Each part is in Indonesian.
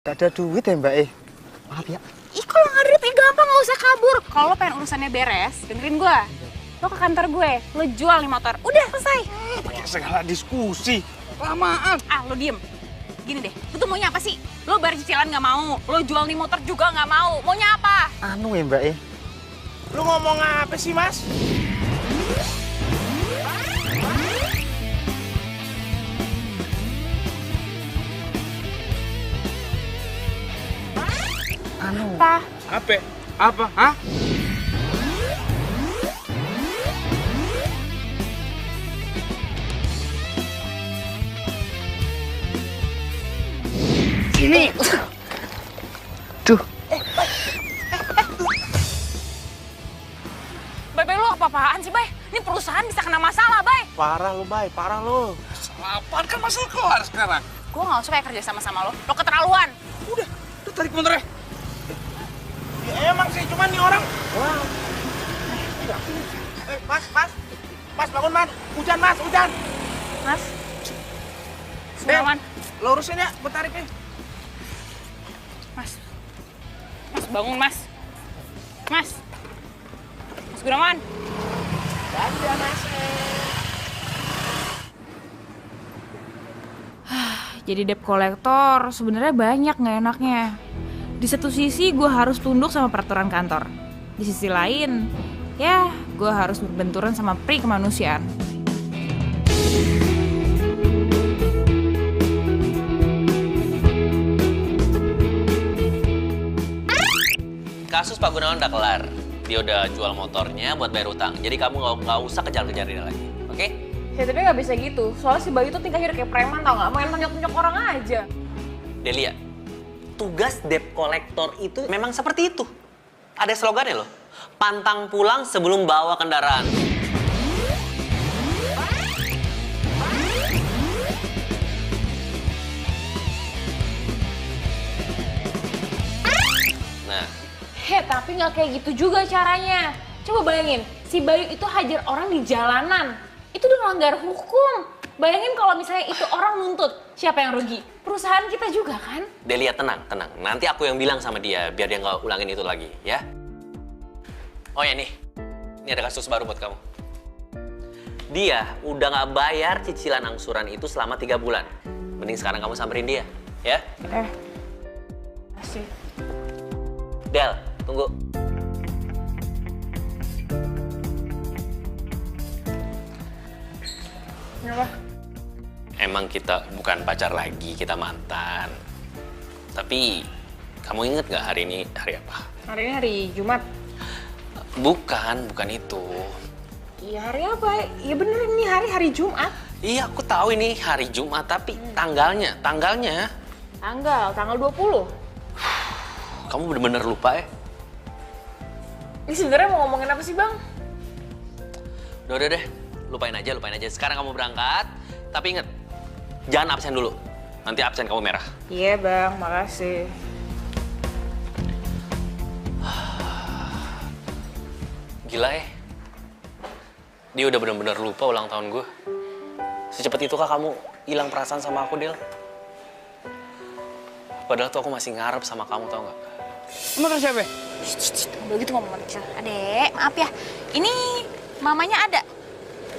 Gak ada duit ya Mbak Maaf ya. Ih, kalau nggak ada duit gampang, nggak usah kabur. Kalau lo pengen urusannya beres, dengerin gue. Lo ke kantor gue, lo jual nih motor. Udah, selesai. Pakai segala diskusi. Lamaan. Ah, lo diem. Gini deh, lo tuh maunya apa sih? Lo bayar cicilan nggak mau, lo jual nih motor juga nggak mau. Maunya apa? Anu ya Mbak Lu ngomong apa sih, Mas? Anu. Apa? Apa? Apa? Hah? Sini. Duh. Bay, lo apa-apaan sih, Bay? Ini perusahaan bisa kena masalah, Bay. Parah lu, Bay. Parah lu. Apaan kan masalah keluar sekarang. Gue nggak suka ya kerja sama lo. Lo keterlaluan. Udah tarik motornya. Ya, emang sih, cuman nih orang. Wah. Mas. Mas, bangun, Mas. Hujan, Mas. Hujan. Mas. Gunawan. Lo urusin ya, gue tariknya. Mas. Mas, bangun, Mas. Mas. Mas Gunawan. Ada, Mas. Jadi debt collector sebenarnya banyak nggak enaknya. Di satu sisi gue harus tunduk sama peraturan kantor. Di sisi lain, ya gue harus berbenturan sama pri kemanusiaan. Kasus Pak Gunawan udah kelar. Dia udah jual motornya buat bayar utang. Jadi kamu nggak usah kejar-kejar dia lagi, oke? Ya tapi nggak bisa gitu. Soalnya si Bayu tuh tingkahnya kayak preman tau nggak? Main tonjok-tonjok orang aja. Delia, tugas debt collector itu memang seperti itu. Ada slogannya loh. Pantang pulang sebelum bawa kendaraan. Nah. Tapi nggak kayak gitu juga caranya. Coba bayangin, si Bayu itu hajar orang di jalanan. Itu udah melanggar hukum. Bayangin kalau misalnya itu orang nuntut, siapa yang rugi? Perusahaan kita juga kan? Delia, tenang. Nanti aku yang bilang sama dia, biar dia nggak ulangin itu lagi, ya? Oh ya nih, ini ada kasus baru buat kamu. Dia udah nggak bayar cicilan angsuran itu selama 3 bulan. Mending sekarang kamu samperin dia, ya? Asik. Del, tunggu. Kenapa? Emang kita bukan pacar lagi, kita mantan. Tapi, kamu inget nggak hari ini hari apa? Hari ini hari Jumat. Bukan itu. Iya hari apa? Iya bener ini hari Jumat. Iya, aku tahu ini hari Jumat, tapi tanggalnya. Tanggal 20. Kamu bener-bener lupa ya? Ini sebenarnya mau ngomongin apa sih, Bang? Udah deh, lupain aja. Sekarang kamu berangkat, tapi inget, jangan absen dulu. Nanti absen kamu merah. Iya, Bang, makasih. Gila ya, dia udah bener-bener lupa ulang tahun gue. Secepat itu kah kamu hilang perasaan sama aku, Del? Padahal tuh aku masih ngarep sama kamu, tau gak? Motor siapa? Udah gitu ngomong kecil. Adek, maaf ya. Ini mamanya ada?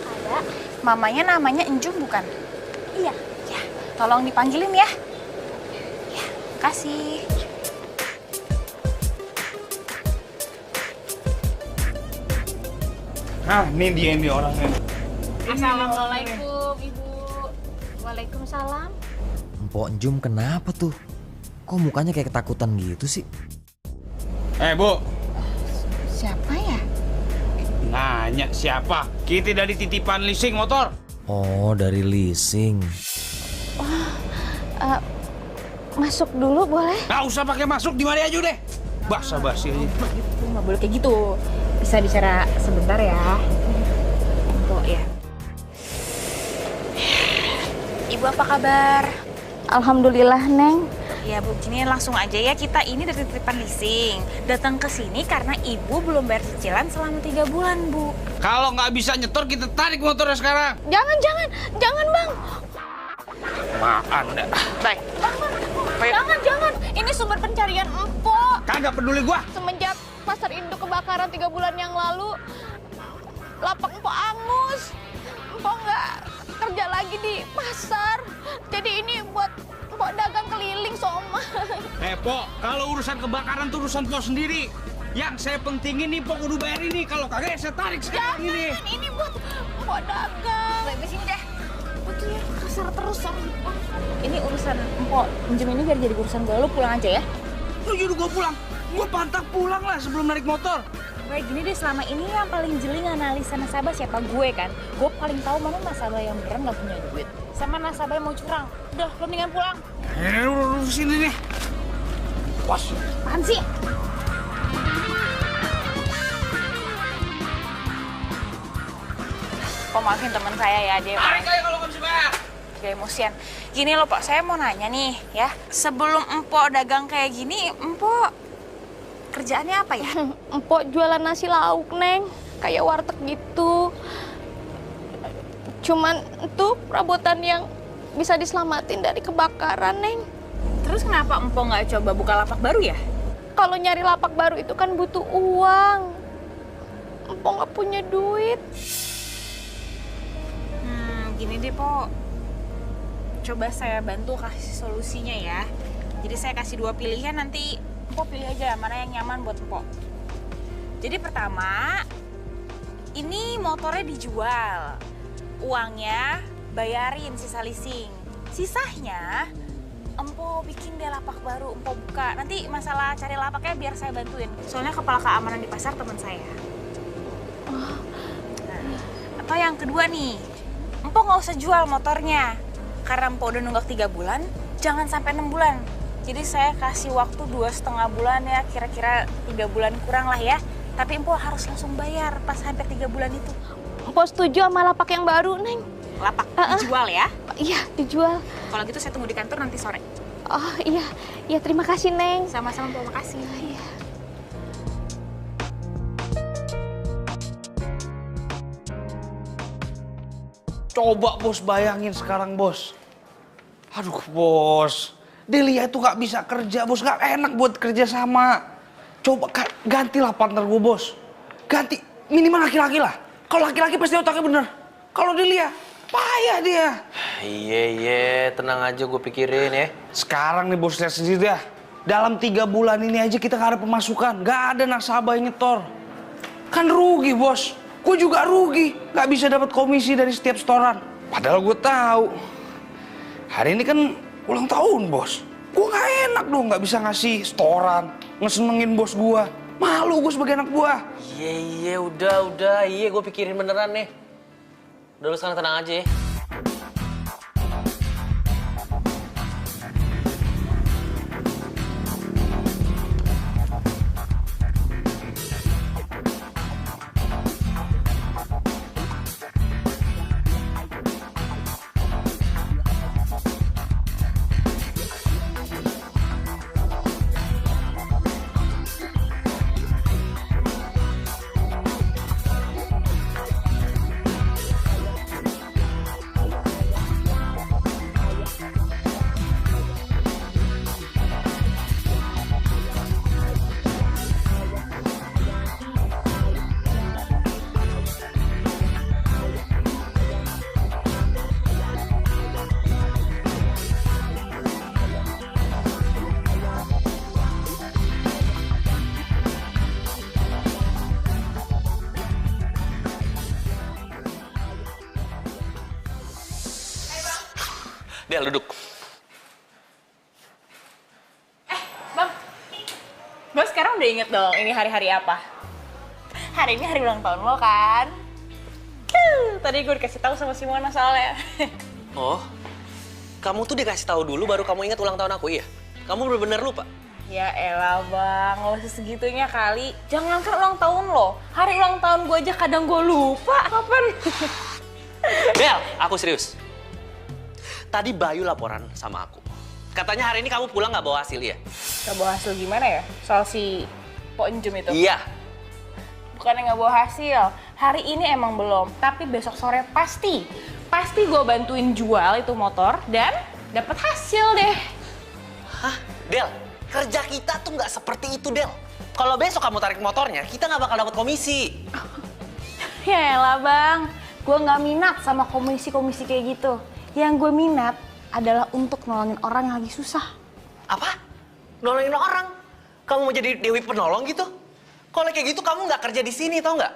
Ada. Mamanya namanya Enjum bukan? Iya. Ya, tolong dipanggilin ya. Ya, kasih. Nah, ini dia nih orangnya. Assalamualaikum, Ibu. Waalaikumsalam. Mpok Jum kenapa tuh? Kok mukanya kayak ketakutan gitu sih? Bu. Siapa ya? Nanya siapa? Kita dari titipan leasing motor. Oh, dari leasing. Masuk dulu boleh? Nggak usah pakai masuk, di mari aja deh. Basa-basi aja. Itu nggak boleh kayak gitu. Bisa bicara sebentar ya. Mpok ya. Ibu apa kabar? Alhamdulillah, Neng. Ya Bu, gini langsung aja ya, kita ini dari titipan leasing. Datang ke sini karena Ibu belum bayar cicilan selama 3 bulan, Bu. Kalau nggak bisa nyetor, kita tarik motornya sekarang. Jangan, Bang. Apaan dah? Baik. capek. Jangan. Ini sumber pencarian empok. Kagak peduli gua. Semenjak pasar induk kebakaran 3 bulan yang lalu, lapak empok angus. Empok nggak kerja lagi di pasar. Jadi ini buat empok dagang keliling, Soma. Po, kalau urusan kebakaran tuh urusan po sendiri. Yang saya pentingin nih po kudu bayar ini. Kalau kagak saya tarik sekarang ini. Ini buat empok dagang. Baik, sini deh. Betul ya, kasar terus sama empok. Ini urusan empok. Pinjam ini biar jadi urusan gue. Lu pulang aja ya. Lu nyuruh gua pulang. Gua pantang pulang lah sebelum narik motor. Kayak gini deh, selama ini yang paling jeli nganalisa nasabah siapa? Gue kan. Gue paling tahu mana nasabah yang beneran nggak punya duit. Sama nasabah yang mau curang. Udah, lo mendingan pulang. Lu sini nih. Bos. Apaan sih? Kok maafin teman saya ya, dia Tarik aja kalau nggak bisa bayar. dia emosian. Gini loh Pak, saya mau nanya nih ya. Sebelum empok dagang kayak gini, empok kerjaannya apa ya? Empok jualan nasi lauk, Neng. Kayak warteg gitu. Cuman itu perabotan yang bisa diselamatin dari kebakaran, Neng. Terus kenapa empok nggak coba buka lapak baru ya? Kalau nyari lapak baru itu kan butuh uang. Empok nggak punya duit. Gini deh, Po. Coba saya bantu kasih solusinya ya. Jadi saya kasih 2 pilihan, nanti Empok pilih aja mana yang nyaman buat Empok. Jadi pertama, ini motornya dijual. Uangnya bayarin sisa leasing. Sisanya Empok bikin deh lapak baru, Empok buka. Nanti masalah cari lapaknya biar saya bantuin. Soalnya kepala keamanan di pasar teman saya. Nah, atau yang kedua nih, Empok nggak usah jual motornya. Karena Empok udah nunggak 3 bulan, jangan sampai 6 bulan. Jadi saya kasih waktu 2,5 bulan ya, kira-kira 3 bulan kurang lah ya. Tapi Empok harus langsung bayar pas hampir 3 bulan itu. Empok setuju sama lapak yang baru, Neng. Lapak dijual ya. Iya, dijual. Kalau gitu saya tunggu di kantor nanti sore. Oh iya, iya terima kasih, Neng. Sama-sama, Empok, makasih. Iya. Coba bos bayangin sekarang bos. Aduh bos, Delia itu nggak bisa kerja bos, nggak enak buat kerja sama. Coba gantilah partner gue bos. Ganti, minimal laki-laki lah. Kalau laki-laki pasti otaknya bener. Kalau Delia, payah dia. Iya, tenang aja gue pikirin ya. Sekarang nih bos lihat sendiri dah. Dalam 3 bulan ini aja kita nggak ada pemasukan, nggak ada nasabah yang nyetor. Kan rugi bos. Gue juga rugi, nggak bisa dapat komisi dari setiap setoran. Padahal gue tahu hari ini kan ulang tahun bos. Gue nggak enak dong nggak bisa ngasih setoran, ngesenengin bos gue. Malu gue sebagai anak gue. Iya, udah. Iya, gue pikirin beneran nih. Udah lu sekarang tenang aja ya. Del, duduk. Bang, Bang sekarang udah inget dong ini hari-hari apa? Hari ini hari ulang tahun lo kan? Tadi gue dikasih tahu sama Simona soalnya. Oh, kamu tuh dikasih tahu dulu baru kamu ingat ulang tahun aku, iya? Kamu bener-bener lupa? Ya elah Bang, nggak usah segitunya kali. Jangankan ulang tahun lo, hari ulang tahun gue aja kadang gue lupa. Kapan? Del, aku serius. Tadi Bayu laporan sama aku. Katanya hari ini kamu pulang nggak bawa hasil ya? Nggak bawa hasil gimana ya? Soal si Po Enjum itu? Iya. Bukannya nggak bawa hasil, hari ini emang belum. Tapi besok sore pasti gue bantuin jual itu motor dan dapat hasil deh. Hah? Del, kerja kita tuh nggak seperti itu, Del. Kalau besok kamu tarik motornya, kita nggak bakal dapat komisi. Ya elah bang, gue nggak minat sama komisi-komisi kayak gitu. Yang gue minat adalah untuk nolongin orang yang lagi susah. Apa? Nolongin orang? Kamu mau jadi Dewi Penolong gitu? Kalau kayak gitu kamu nggak kerja di sini, tau nggak?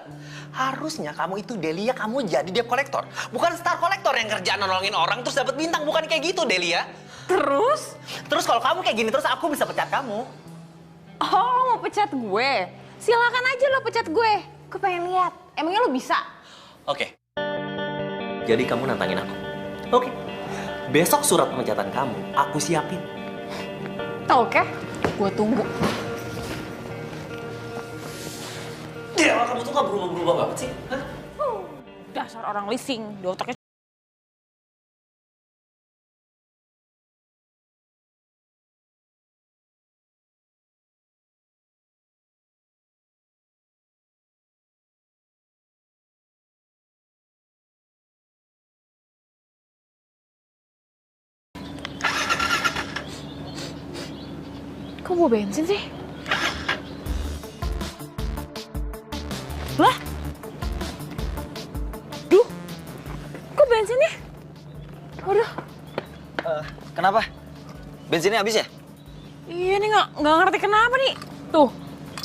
Harusnya kamu itu Delia, kamu jadi debt collector. Bukan star collector yang kerjaan nolongin orang terus dapat bintang. Bukan kayak gitu, Delia. Terus? Terus kalau kamu kayak gini terus aku bisa pecat kamu. Oh, lo mau pecat gue? Silakan aja lo pecat gue. Gue pengen lihat. Emangnya lo bisa? Oke. Jadi kamu nantangin aku? Oke. Besok surat pemecatan kamu aku siapin. Oke, gue tunggu. Dewa, kamu tuh gak berubah-berubah banget sih? Hah? Dasar orang leasing, di otaknya. Kok mau bensin sih? Lah? Duh, kok bensinnya? Waduh. Kenapa? Bensinnya habis ya? Iya nih nggak ngerti kenapa nih. Tuh,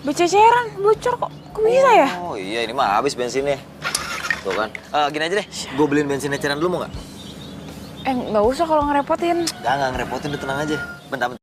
bececeran, bocor kok. Kok bisa ya? Oh iya, ini mah habis bensinnya. Tuh kan. Gini aja deh, gue beliin bensin eceran dulu mau nggak? Nggak usah kalau ngerepotin. Nggak ngerepotin, udah tenang aja. Bentar.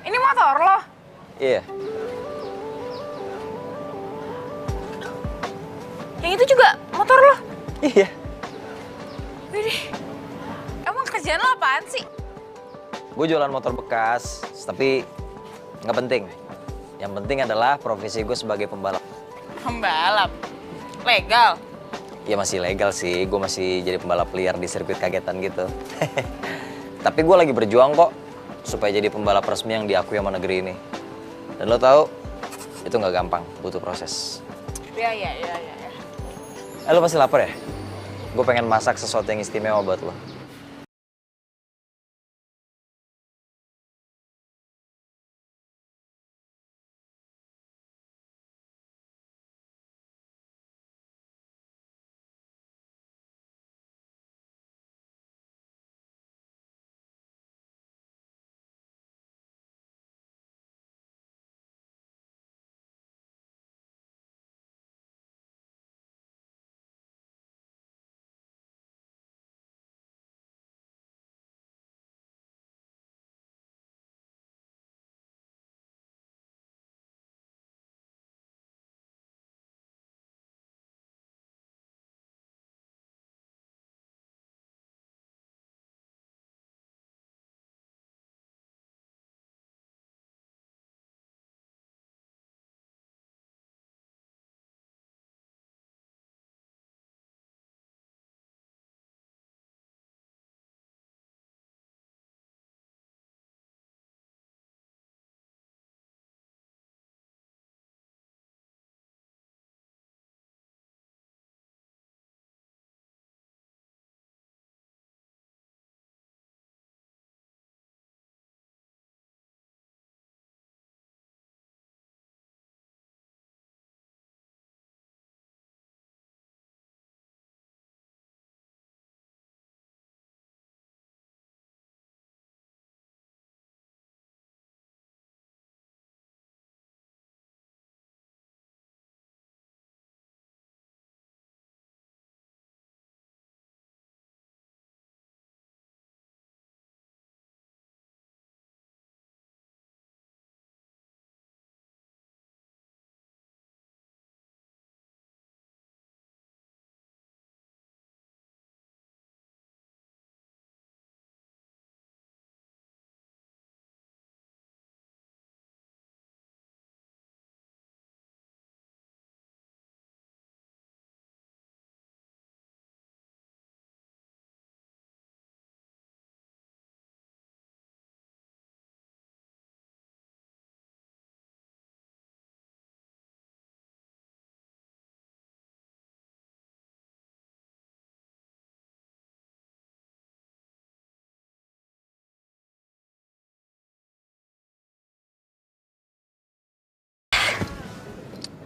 Ini motor lo? Iya. Yang itu juga motor lo? Iya. Widih, kerjaan lo apaan sih? Gue jualan motor bekas, tapi nggak penting. Yang penting adalah profesi gue sebagai pembalap. Pembalap? Legal? Ya masih legal sih, gue masih jadi pembalap liar di sirkuit kagetan gitu. Tapi gue lagi berjuang kok, supaya jadi pembalap resmi yang diakui sama negeri ini. Dan lo tahu, itu nggak gampang, butuh proses. Ya. Lo pasti lapar ya? Gue pengen masak sesuatu yang istimewa buat lo.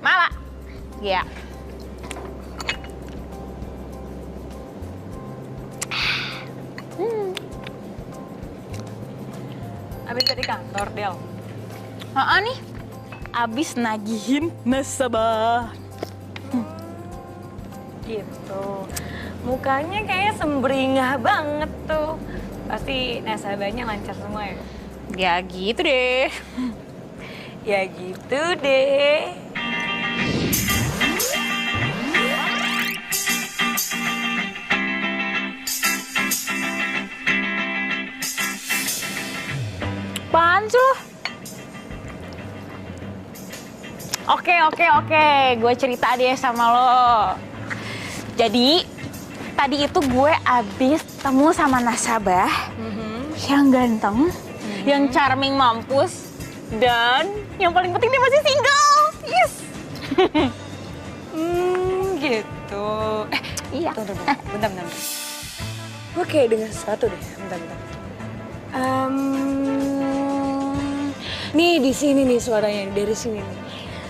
Mala? Iya. Abis dari kantor, Del. Nih, abis nagihin nasabah. Gitu. Mukanya kayak sembringah banget tuh. Pasti nasabahnya lancar semua ya? Ya gitu deh. Ya gitu deh. Apaan sih lo? Oke. Gue cerita deh sama lo. Jadi, tadi itu gue abis temu sama nasabah yang ganteng, yang charming mampus, dan yang paling penting dia masih single. Yes! Gitu. Iya. Bentar. Gue kayak dengar sesuatu deh. Bentar. Nih di sini nih suaranya, dari sini nih.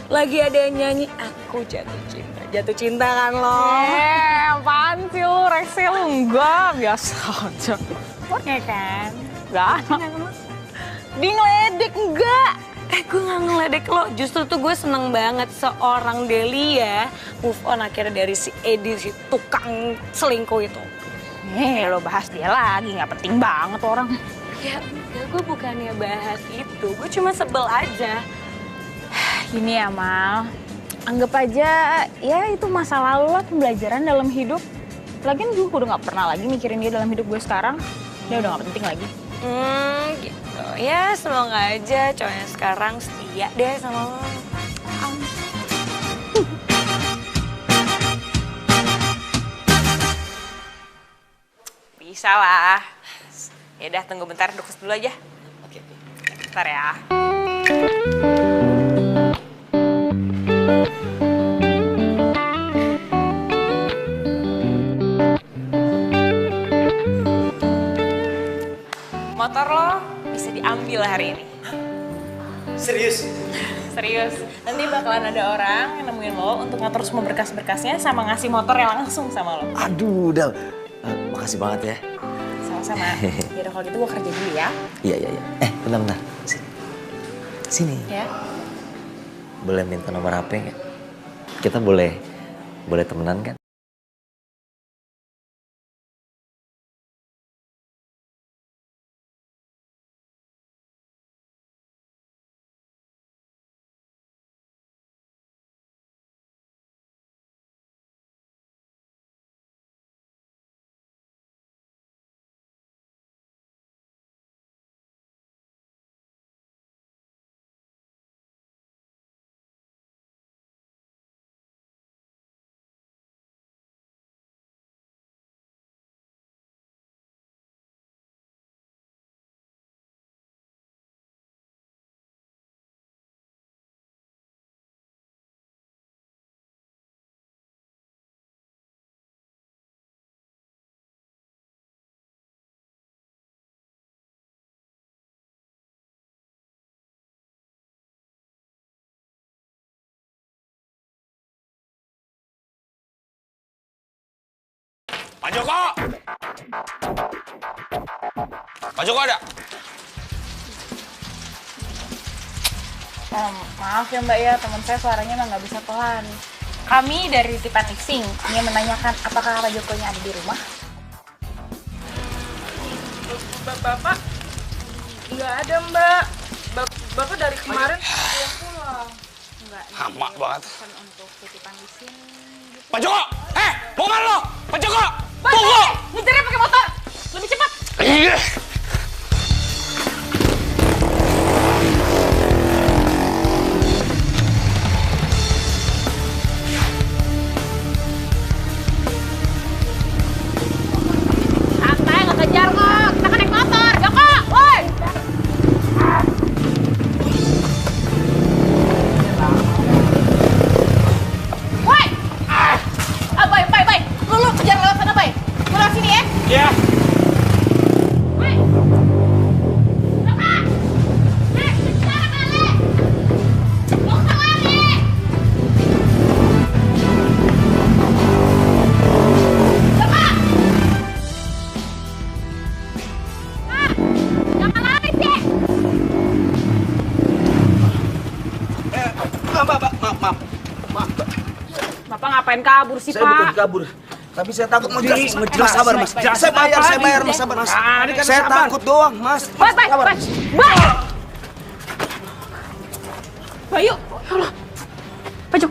Lagi ada yang nyanyi, aku jatuh cinta. Jatuh cinta kan lo? Apaan sih lo, Rexel? Enggak, biasa aja. Ya kan? Enggak. Di ngeledek, enggak. Gue gak ngeledek lo, justru tuh gue seneng banget seorang Delia move on akhirnya dari si Edi, si tukang selingkuh itu. Lo bahas dia lagi, nggak penting banget orang. Ya enggak, gue bukannya bahas itu, gue cuma sebel aja. Gini ya, Mal. Anggap aja, ya itu masa lalu lah, pembelajaran dalam hidup. Lagian gue udah nggak pernah lagi mikirin dia dalam hidup gue sekarang. Dia udah gak penting lagi. Gitu. Ya semoga aja cowoknya sekarang setia deh sama lo. Bisa lah. Ya udah tunggu bentar, dukus dulu aja. Oke. Bentar ya. Motor lo bisa diambil hari ini. Serius? Serius. Nanti bakalan ada orang yang nemuin lo untuk ngatur semua berkas-berkasnya sama ngasih motor yang langsung sama lo. Aduh, Del. Makasih banget ya. Sama-sama. Yaudah kalau gitu gue kerja dulu ya. Iya. Bentar. Sini. Ya. Boleh minta nomor HP nggak? Kita boleh temenan kan? Pak Joko! Pak Joko ada? Maaf ya Mbak ya, teman saya suaranya emang nggak bisa pelan. Kami dari Tipan Leasing ingin menanyakan apakah Pak Jokonya ada di rumah? Bapak nggak ada Mbak. Bapak dari kemarin belum pulang. Enggak. Lama banget. Bukan untuk titipan leasing gitu. Pak Joko! Mau kemana lo? Pak Joko! Tunggu! Ngejarnya pakai motor! Lebih cepat! Iya. Santai, nggak kejar kok! Kita kan naik motor! Joko! Woi! Woi! Bay! Lu kejar lewat sana, Bay! Lu lewat sini ya! Iya. Woi! Joko! Kejar kali! Mau lari! Joko! Jangan lari sih! Maaf. Bapak ngapain kabur sih, Saya bukan Pak? kabur. Tapi saya takut mau jelas. Mas, Sabar, Mas. baik. Saya bayar, Apa Mas. lagi? Sabar, Mas. ini kan Saya sabar. takut doang, Mas. Mas, Sabar. Bayu, ya Allah. Pajok,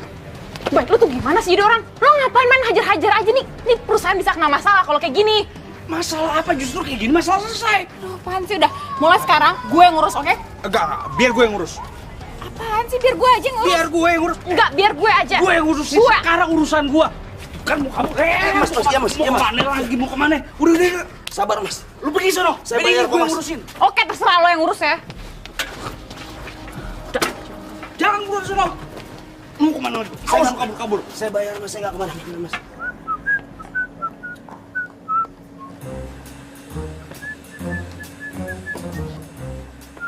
Bay, lu tuh gimana sih jadi orang? Lu ngapain main hajar-hajar aja nih? Nih perusahaan bisa kena masalah kalau kayak gini. Masalah apa justru kayak gini? Masalah selesai. Aduh, apaan sih? Udah, mulai sekarang gue yang ngurus, oke? Enggak. Biar gue yang ngurus. Apaan sih? Biar gue aja yang ngurus. Biar gue yang ngurus. Enggak, biar gue aja. Gue yang ngurusin. Gue. Sekarang urusan gue. Kan mau kamu. Mas. Mau kemana lagi? Mau kemana? Udah. Sabar, Mas. Lu pergi sono. Saya bayar gue yang ngurusin. Oke, terserah lo yang ngurus ya. Jangan ngurus sono. Mau kemana lagi? Awas lu kabur. Saya bayar, Mas. Saya nggak kemana-mana, Mas.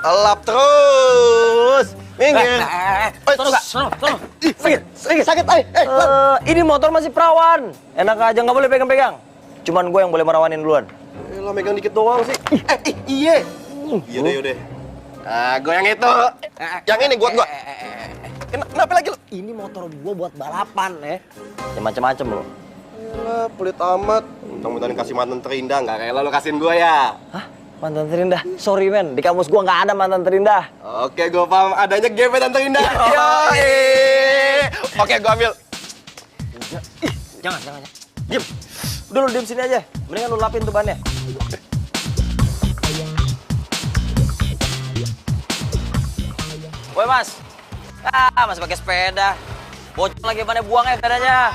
Elap terus. Minggir. Sono. Sakit. Ini motor masih perawan. Enak aja, nggak boleh pegang-pegang. Cuman gue yang boleh merawanin duluan. Lo megang dikit doang sih. Iya. Yaudah. Ah, gue yang itu. Yang ini buat gua. Kenapa lagi lo? Ini motor gue buat balapan ya. Ya macem-macem lo. Yalah, pelit amat. Mudah-mudahan kasih mantan terindah, nggak kayak lo kasihin gue ya. Hah? Mantan terindah? Sorry men, di kamus gue nggak ada mantan terindah. Oke, gue paham. Adanya gebetan terindah. Yoi. Oke, gue ambil. Jangan. Diem. Udah lu diem sini aja. Mendingan lu lapin tuh bannya. Woi mas. Masih pakai sepeda. Bocor lagi mana buangnya sepedanya.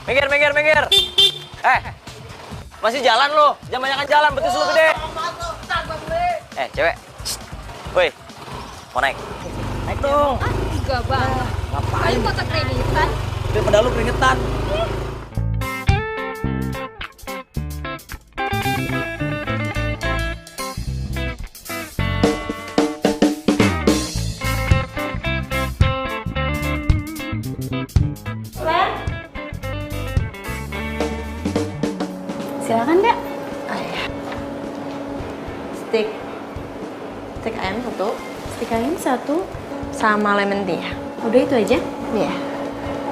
Minggir. Masih jalan lu. Jangan banyakan jalan, betis lu gede. Cewek. Woi. Mau naik? Naik dong. Enggak banget. Ngapain? Foto keringetan. Daripada lu keringetan. Silakan, Dek. Steak ayam satu. Steak ayam satu. Sama lemon tea. Udah itu aja? Iya.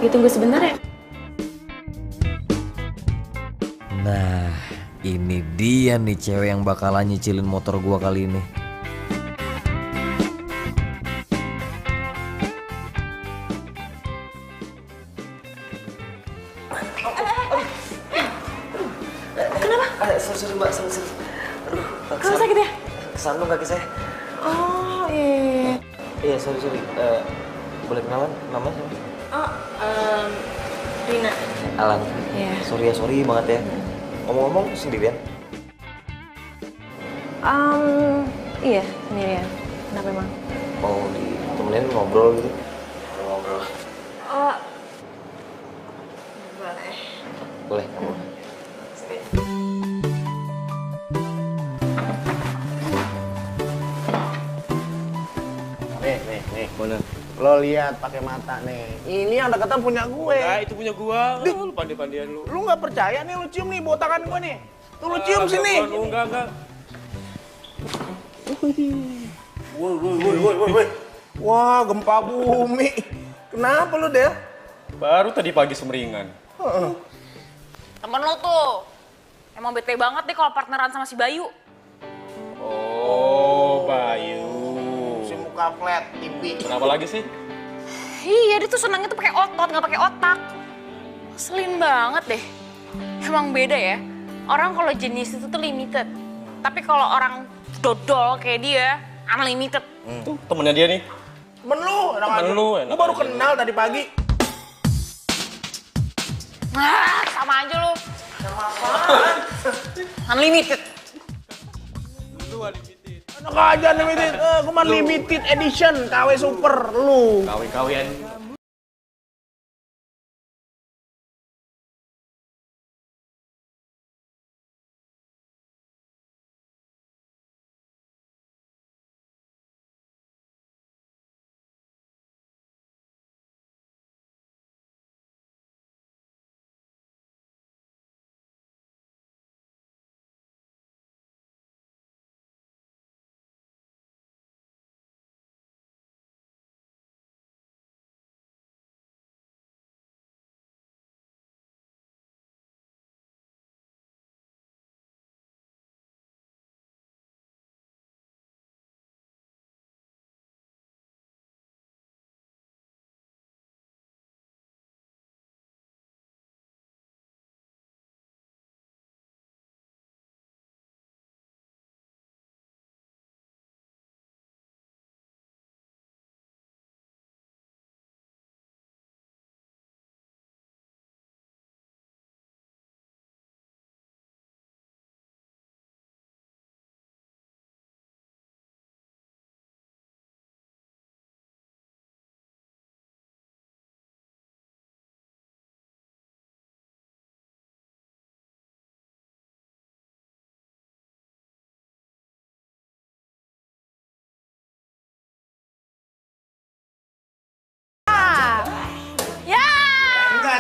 Ditunggu sebentar ya. Nah, ini dia nih cewek yang bakalan nyicilin motor gua kali ini. Sorry mbak, sorry. Aduh, Kamu sakit ya? kesandung kaki saya. Oh, iya. Iya, sorry. Boleh kenalan? Nama siapa? Oh, Rina. Alan. Iya. Sorry banget ya. Ngomong-ngomong sendirian? Iya, sendirian. Kenapa emang? Mau ditemenin ngobrol gitu? Ngobrol. Oh, Boleh. Nih. Mana? Lo lihat pakai mata nih. Ini yang deketan punya gue. Nah, itu punya gua. Lu pandai-pandian lu. Lu nggak percaya nih, lu cium nih botakan gue nih. Tuh lu cium sini. Enggak. Woi. Wah, gempa bumi. Kenapa lu, Del? Baru tadi pagi semeringan. Temen lo tuh. Emang bete banget deh kalau partneran sama si Bayu. Oh, Bayu. Si muka flat, tipi. Kenapa lagi sih? Iya, dia tuh senangnya tuh pakai otot, nggak pakai otak. Ngeselin banget deh. Emang beda ya. Orang kalau jenis itu tuh limited. Tapi kalau orang dodol kayak dia, unlimited. Tuh, temennya dia nih. Temen lu, enak Temen aja. lu, enak Gua baru aja. kenal tadi pagi. Sama aja lu. Unlimited. Enak aja limited. Gua mah limited edition, KW Super lu. Kawin-kawian.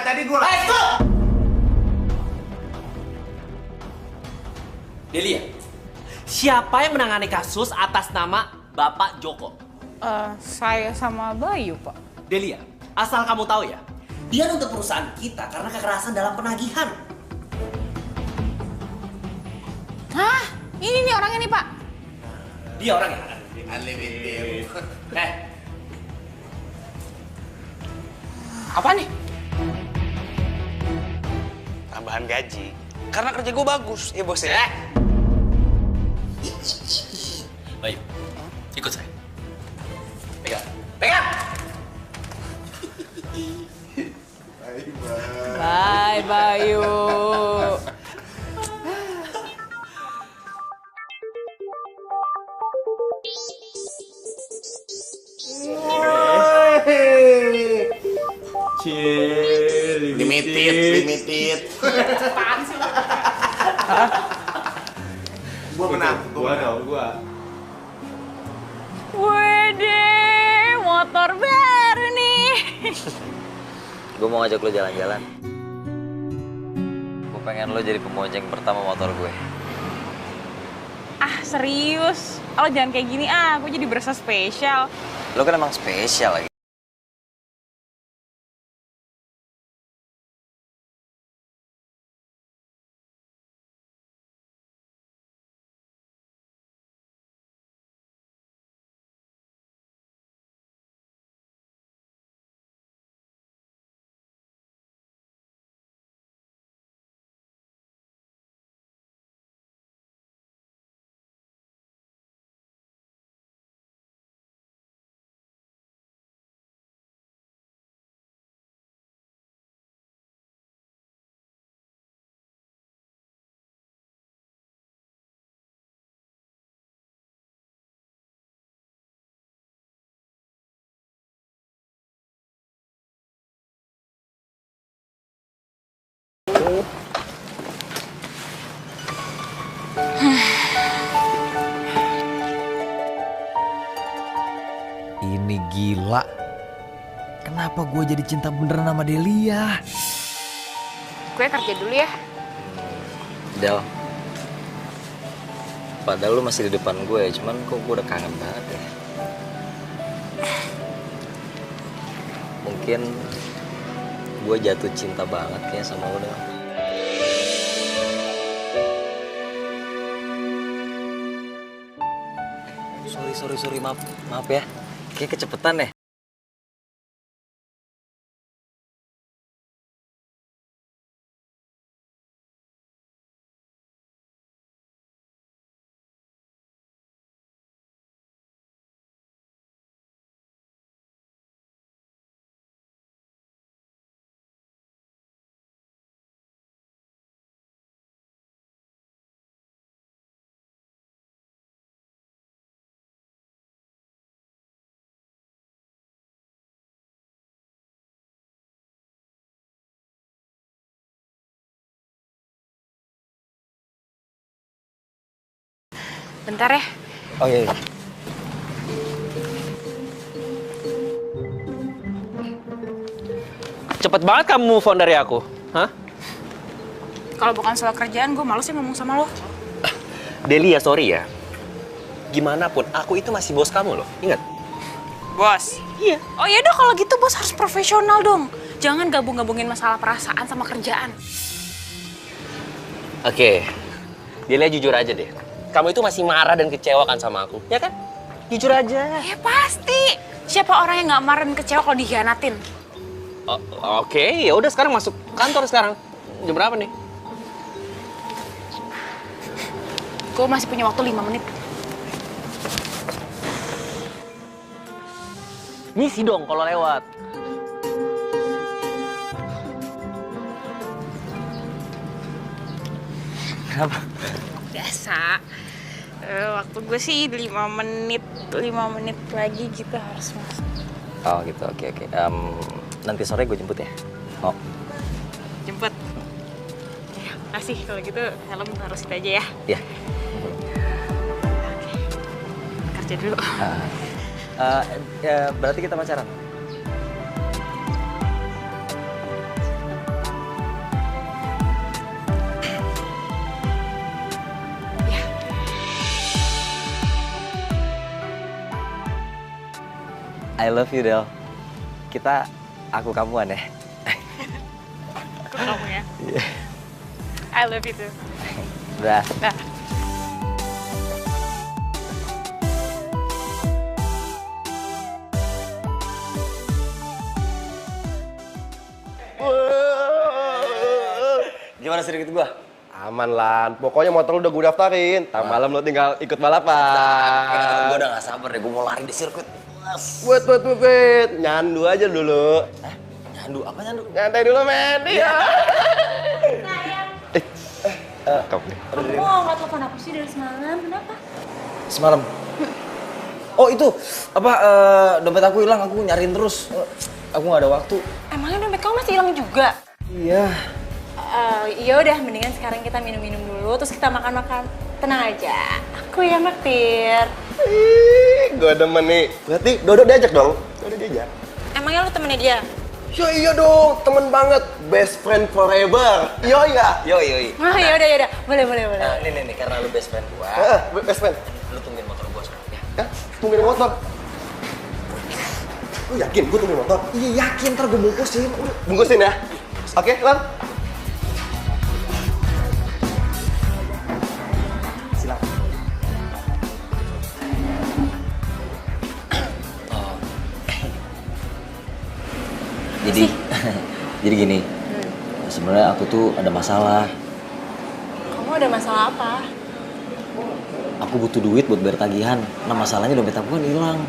Tadi gua Delia, siapa yang menangani kasus atas nama Bapak Joko? Saya sama Bayu, Pak. Delia, asal kamu tahu ya, dia nuntut perusahaan kita karena kekerasan dalam penagihan. Hah? Ini nih orangnya nih, Pak. Dia orangnya. unlimited. Apa nih? Tambahan gaji. Karena kerja gue bagus, ya bos ya. Baik, ikut saya. Limited. Apaan sih lo? Gua menang. Wede, motor baru nih. Gue mau ngajak lo jalan-jalan. Gue pengen lo jadi pemojeng pertama motor gue. Ah, serius? Lo jangan kayak gini aku jadi berasa spesial. Lo kan emang spesial lagi. Ini gila. Kenapa gue jadi cinta beneran sama Delia? Gue kerja dulu ya. Del, padahal lu masih di depan gue, cuman kok gue udah kangen banget ya. Mungkin gue jatuh cinta banget kayak sama lu, Del. Sorry, maaf ya. Kayak kecepetan ya. Bentar ya. Oh iya. Cepet banget kamu move on dari aku, hah? Kalau bukan soal kerjaan, gue males sih ngomong sama lo. Delia, sorry ya. Gimana pun, aku itu masih bos kamu loh, ingat? Bos? Iya. Oh ya udah kalau gitu bos harus profesional dong. Jangan gabung-gabungin masalah perasaan sama kerjaan. Oke, Delia jujur aja deh. Kamu itu masih marah dan kecewa kan sama aku, ya kan? Jujur aja. Ya pasti. Siapa orang yang nggak marah dan kecewa kalau dikhianatin? Oke, ya udah sekarang masuk kantor sekarang. Jam berapa nih? Gue masih punya waktu 5 menit. Ngisi dong kalau lewat. Kenapa? Biasa. Waktu gue sih 5 menit. 5 menit lagi gitu harus masuk. Oh gitu, oke. Nanti sore gue jemput ya. Oh. Jemput. Ya, kasih kalau gitu helm harus itu aja ya. Iya. Oke. Kerja dulu. Ya, berarti kita pacaran. I love you, Del. Kita aku kamuan ya. Aku kamu ya. Iya. I love you too. Dah. Dah. Gimana sirkuit gua? Aman Lan, pokoknya motor lu udah gue daftarin. Ntar malam lu tinggal ikut balapan. Gua udah gak sabar deh, gua mau lari di sirkuit. Buat, nyandu aja dulu. Nyandu? Apa nyandu? Nyantai dulu, men. Iya. Kamu nggak telepon aku sih dari semalam, kenapa? Semalam? Oh itu, dompet aku hilang, aku nyariin terus. aku nggak ada waktu. Emangnya dompet kamu masih hilang juga? Iya. Ya udah, mendingan sekarang kita minum-minum dulu, terus kita makan-makan. Tenang aja, aku yang naktir. Ih, gue demen nih. Berarti Dodo diajak dong? Dodo diajak. Emangnya lu temennya dia? Ya iya dong, temen banget. Best friend forever. Yo ya. Yoi. Oh ya udah, boleh. Nih, karena lu best friend gua. Best friend. Lu tungguin motor gua sekarang ya. Hah? Tungguin motor. Lu yakin gue tungguin motor? Iya yakin, ntar gua bungkusin. Bungkusin ya? Oke, Lan. Silakan. Jadi gini. Sebenarnya aku tuh ada masalah. Kamu ada masalah apa? Aku butuh duit buat bayar tagihan. Nah masalahnya dompet aku kan hilang.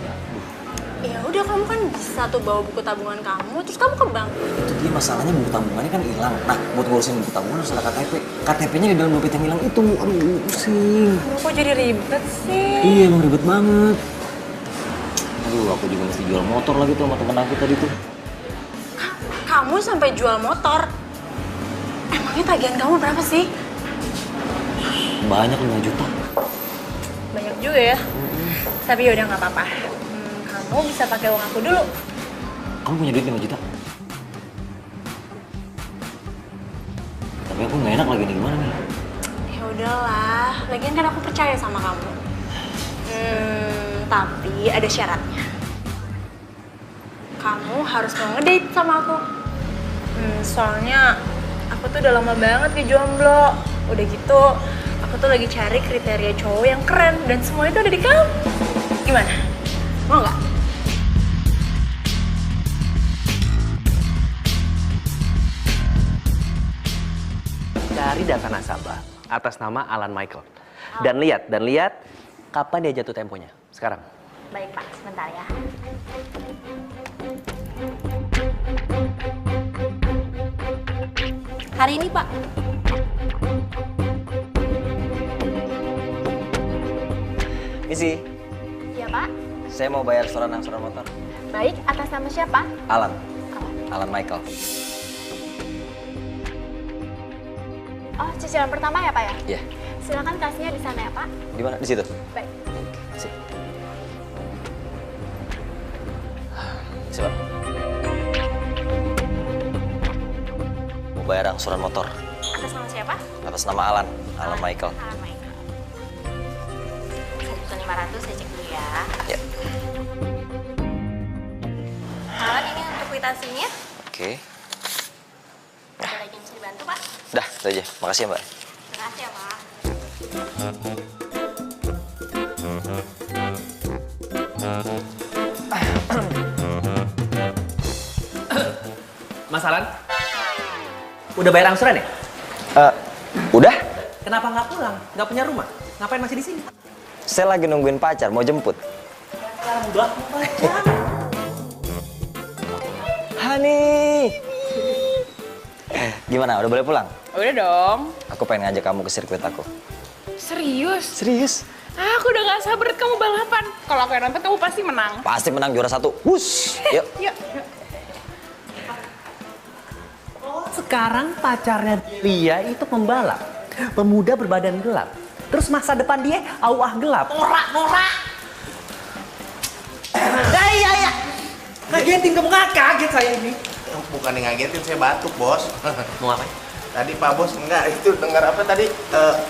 Ya udah, kamu kan bisa tuh bawa buku tabungan kamu, terus kamu ke bank. Itu dia masalahnya, buku tabungannya kan hilang. Nah buat ngurusin buku tabungan harus ada KTP. KTP-nya di dalam dompet yang hilang itu. Aduh pusing. Kok jadi ribet sih? Iya emang ribet banget. Aduh aku juga mesti jual motor lagi tuh sama temen aku tadi tuh. Kamu sampai jual motor? Emangnya tagihan kamu berapa sih? Banyak 5 juta. Banyak juga ya. Tapi yaudah nggak apa-apa. Kamu bisa pakai uang aku dulu. Kamu punya duit 5 juta? Tapi aku nggak enak lagi nih, gimana nih? Ya udahlah, lagian kan aku percaya sama kamu. Tapi ada syaratnya. Kamu harus mau ngedate sama aku. Soalnya aku tuh udah lama banget ke jomblo. Udah gitu, aku tuh lagi cari kriteria cowok yang keren dan semua itu ada di kamu. Gimana? Mau nggak? Cari data nasabah atas nama Alan Michael. Dan lihat kapan dia jatuh temponya. Sekarang. Baik Pak, sebentar ya. Hari ini Pak. Misi, Iya Pak. saya mau bayar setoran angsuran motor. Baik, atas nama siapa? Alan Michael. Oh, cicilan pertama ya Pak ya? Iya. Silakan kasnya di sana ya Pak. Di mana? Di situ. Baik. Sip. Siap. Mau bayar angsuran motor Atas nama siapa? atas nama Alan Michael. Alan Michael. 1.500 saya cek dulu ya. Ya. Alan, ini untuk kwitansinya. Oke. Ada lagi yang bisa dibantu Pak? Dah, itu aja. Makasih ya, Mbak. Terima kasih ya Pak. Mas Alan, udah bayar angsuran ya? Udah? Kenapa nggak pulang? Nggak punya rumah? Ngapain masih di sini? Saya lagi nungguin pacar, mau jemput. Udah, Hani! Gimana, udah boleh pulang? Udah dong. Aku pengen ngajak kamu ke sirkuit aku. Serius? Serius? Aku udah gak sabar kamu balapan. Kalau aku yang nonton kamu pasti menang. Pasti menang juara 1. Wush! Yuk. Yuk. sekarang pacarnya Lia itu pembalap. Pemuda berbadan gelap. Terus masa depan dia awah gelap. Norak. Ya. Ngagetin kamu, nggak kaget saya ini. Bukan yang ngagetin, saya batuk, Bos. Mau ngapain? Tadi Pak Bos enggak, itu dengar apa tadi?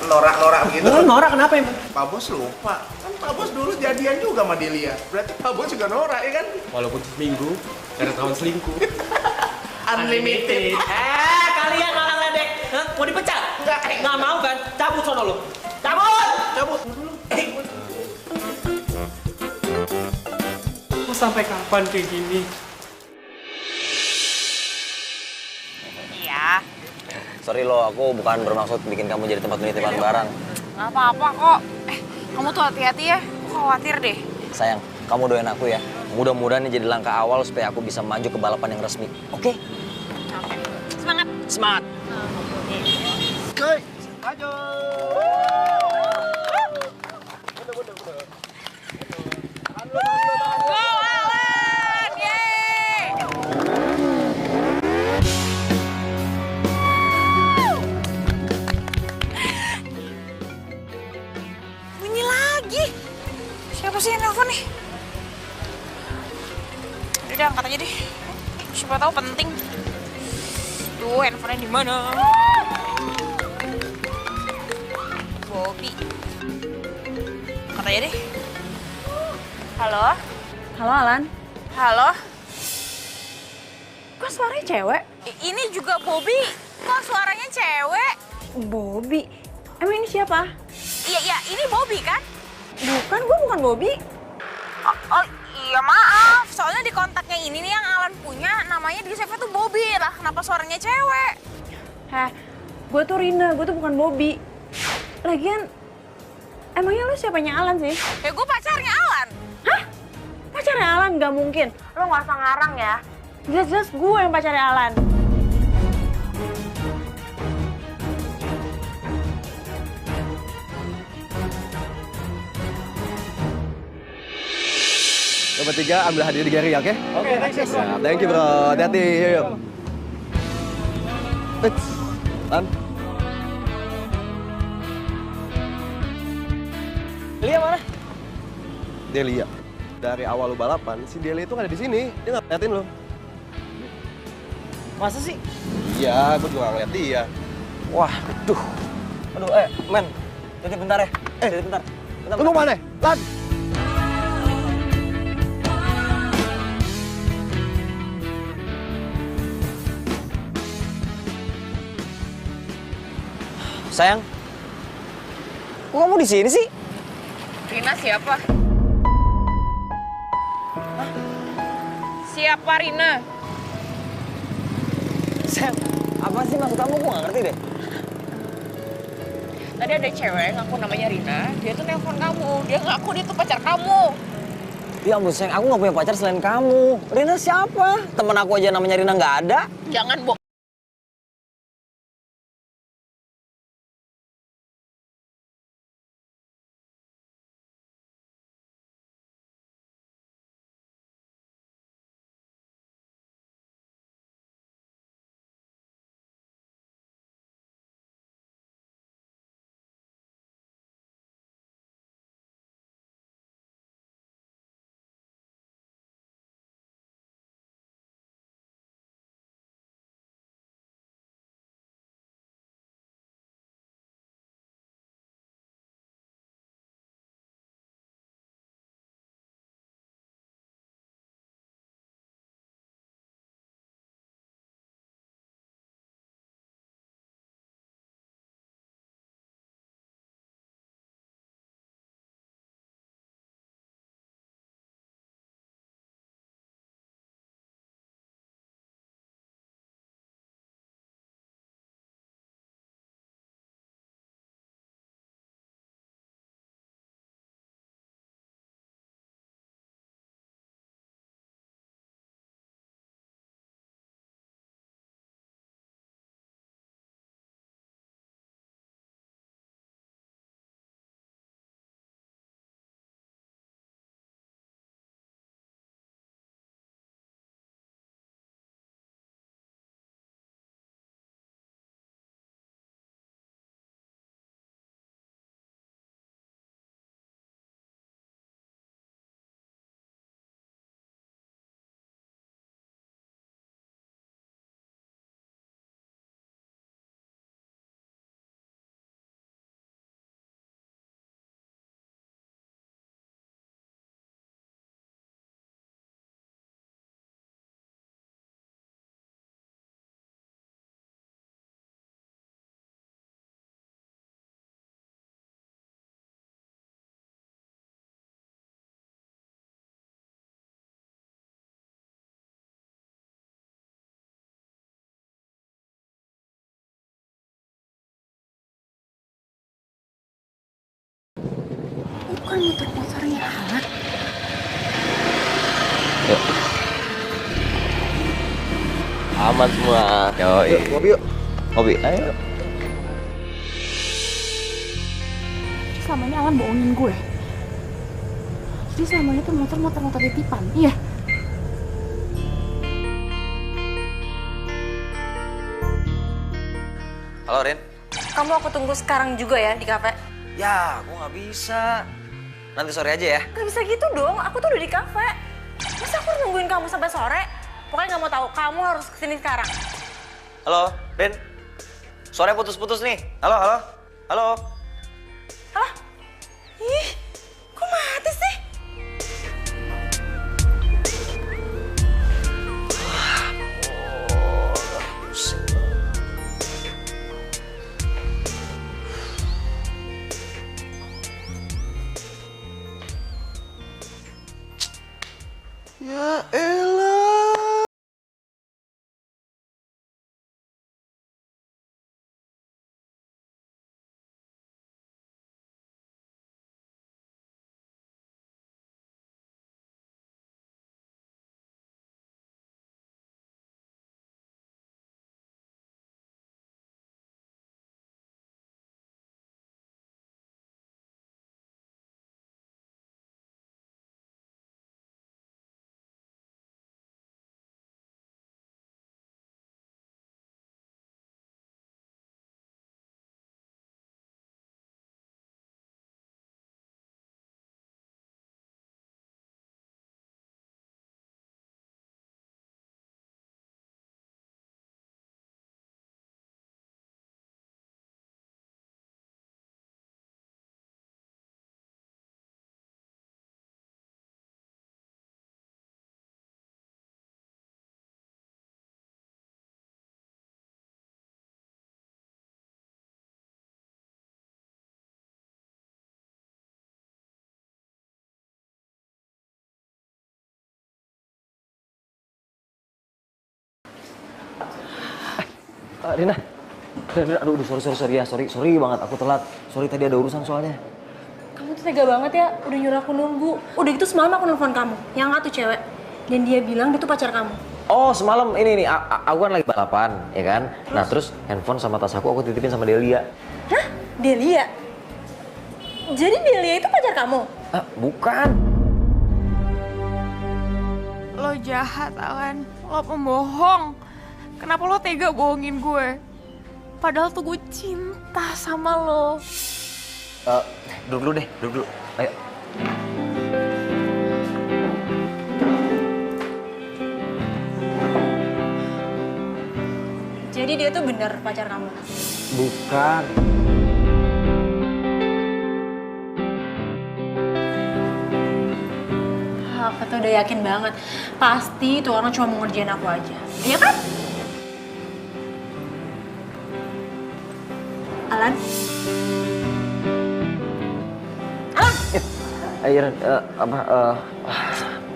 Norak-norak gitu. Norak kenapa emang? Pak Bos lupa. Kan Pak Bos dulu jadian juga sama Delia. Berarti Pak Bos juga norak, ya kan? Walaupun seminggu, karena tahun selingkuh. Unlimited. Kalian malah ledek. Hah? Mau dipecat? Nggak mau kan? Cabut sono lu. Cabut. Mau sampai kapan kayak gini? Iya, Sorry lo, aku bukan bermaksud bikin kamu jadi tempat penitipan barang. nggak apa-apa kok. Kamu tuh hati-hati ya, aku khawatir deh. Sayang, kamu doain aku ya. Mudah-mudahan ini jadi langkah awal supaya aku bisa maju ke balapan yang resmi. Oke? Oke, semangat. Semangat! Oke, maju. Go Alan, yeay! Udah deh, angkat aja deh. Siapa tahu penting. Tuh, handphonenya di mana? Bobby. Angkat aja deh. Halo? Halo Alan, Halo? kok suaranya cewek? Ini juga Bobby. Kok suaranya cewek? Bobby. Emang ini siapa? Iya, ini Bobby kan? Bukan, gue bukan Bobby. Oh, iya maaf. Soalnya di kontaknya ini nih yang Alan punya, namanya di save tuh Bobby. Lah, kenapa suaranya cewek? Heh, gue tuh Rina, gue tuh bukan Bobby. Lagian, emangnya lu siapanya Alan sih? Ya gue pacarnya Alan. Hah? Pacarnya Alan? Gak mungkin. Lo gak usah ngarang ya. Jelas-jelas gue yang pacarnya Alan. Lo bertiga ambil hadiah di Gary, oke? Oke, thank you bro. Hati-hati, yuk. Lan. Delia mana? Delia. Dari awal lu balapan, si Delia itu nggak ada di sini. Dia nggak ngeliatin lu. Masa sih? Iya, gue juga ngeliat dia. Wah, aduh. Aduh, men. Titip bentar ya. Titip bentar. Lu mau mana? Lan. Sayang. Kok kamu di sini sih? Rina siapa? Hah? Siapa Rina? Sayang, apa sih maksud kamu? Gue gak ngerti deh. Tadi ada cewek ngaku namanya Rina, dia tuh nelpon kamu. Dia ngaku dia tuh pacar kamu. Ya ampun sayang, aku gak punya pacar selain kamu. Rina siapa? Temen aku aja namanya Rina gak ada. Jangan bohong. Bukan motor-motornya Alan. Yuk. Aman semua. Yoi. Yuk, ngopi yuk. Ngopi, ayo. Selama ini Alan bohongin gue. Jadi selama ini tuh motor titipan. Iya. Halo, Rin. Kamu aku tunggu sekarang juga ya di kafe. Ya, aku nggak bisa. Nanti sore aja ya. Gak bisa gitu dong, aku tuh udah di kafe. Masa aku harus nungguin kamu sampai sore. Pokoknya nggak mau tahu. Kamu harus kesini sekarang. Halo, Den. Suaranya putus-putus nih. Halo, halo. Halo. Halo? Ih, kok mati sih? Ya elah. Rina, aduh, sorry ya, sorry banget, aku telat. Sorry tadi ada urusan soalnya. Kamu tuh tega banget ya, udah nyuruh aku nunggu. Udah gitu semalam aku nelfon kamu, yang nggak tuh cewek. Dan dia bilang dia tuh pacar kamu. Oh, semalam ini nih, aku kan lagi balapan, ya kan? Nah terus handphone sama tas aku titipin sama Delia. Hah? Delia? Jadi Delia itu pacar kamu? Bukan. Lo jahat, Alan. Lo pembohong. Kenapa lo tega bohongin gue? Padahal tuh gue cinta sama lo. Duduk dulu deh, duduk dulu. Ayo. Jadi dia tuh bener pacar kamu? Bukan. Aku tuh udah yakin banget. Pasti tuh orang cuma mau ngerjain aku aja. Iya kan? Alan?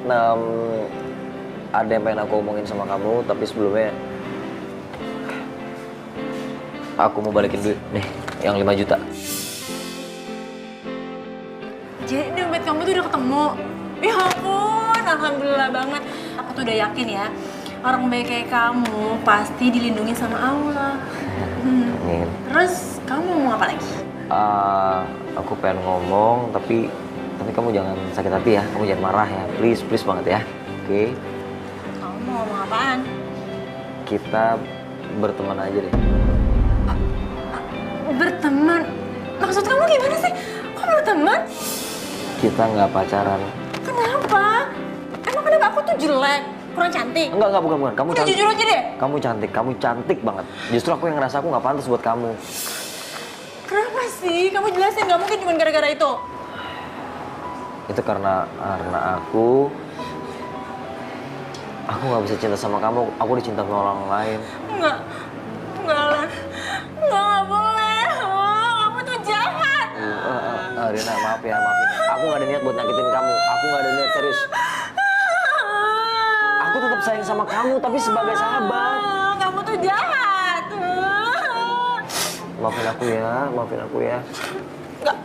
Alan! Ada yang pengen aku omongin sama kamu, tapi sebelumnya aku mau balikin duit nih, yang 5 juta. Jadi dompet kamu tuh udah ketemu? Ya ampun, alhamdulillah banget. Aku tuh udah yakin ya, orang baik kayak kamu pasti dilindungi sama Allah. Amin. Terus kamu mau ngomong apa lagi? Aku pengen ngomong, tapi kamu jangan sakit hati ya, kamu jangan marah ya, please banget ya, oke? Kamu mau ngomong apaan? Kita berteman aja deh. Berteman? Maksud kamu gimana sih? Kok berteman? Kita nggak pacaran. Kenapa? Emang kenapa aku tuh jelek? Kurang cantik? Enggak, bukan. Kamu cantik. Jujur aja deh. Kamu cantik banget. Justru aku yang ngerasa aku nggak pantas buat kamu. Kenapa sih? Kamu jelasin, nggak mungkin cuma gara-gara itu. Itu karena aku nggak bisa cinta sama kamu. Aku dicinta sama orang lain. Enggak, Lan. Nggak boleh. Oh, kamu tuh jahat. Rina, maaf ya. Aku nggak ada niat buat nyakitin kamu. Aku nggak ada niat serius. Aku tetap sayang sama kamu, tapi sebagai sahabat. Kamu tuh jahat. Maafin aku ya. Enggak.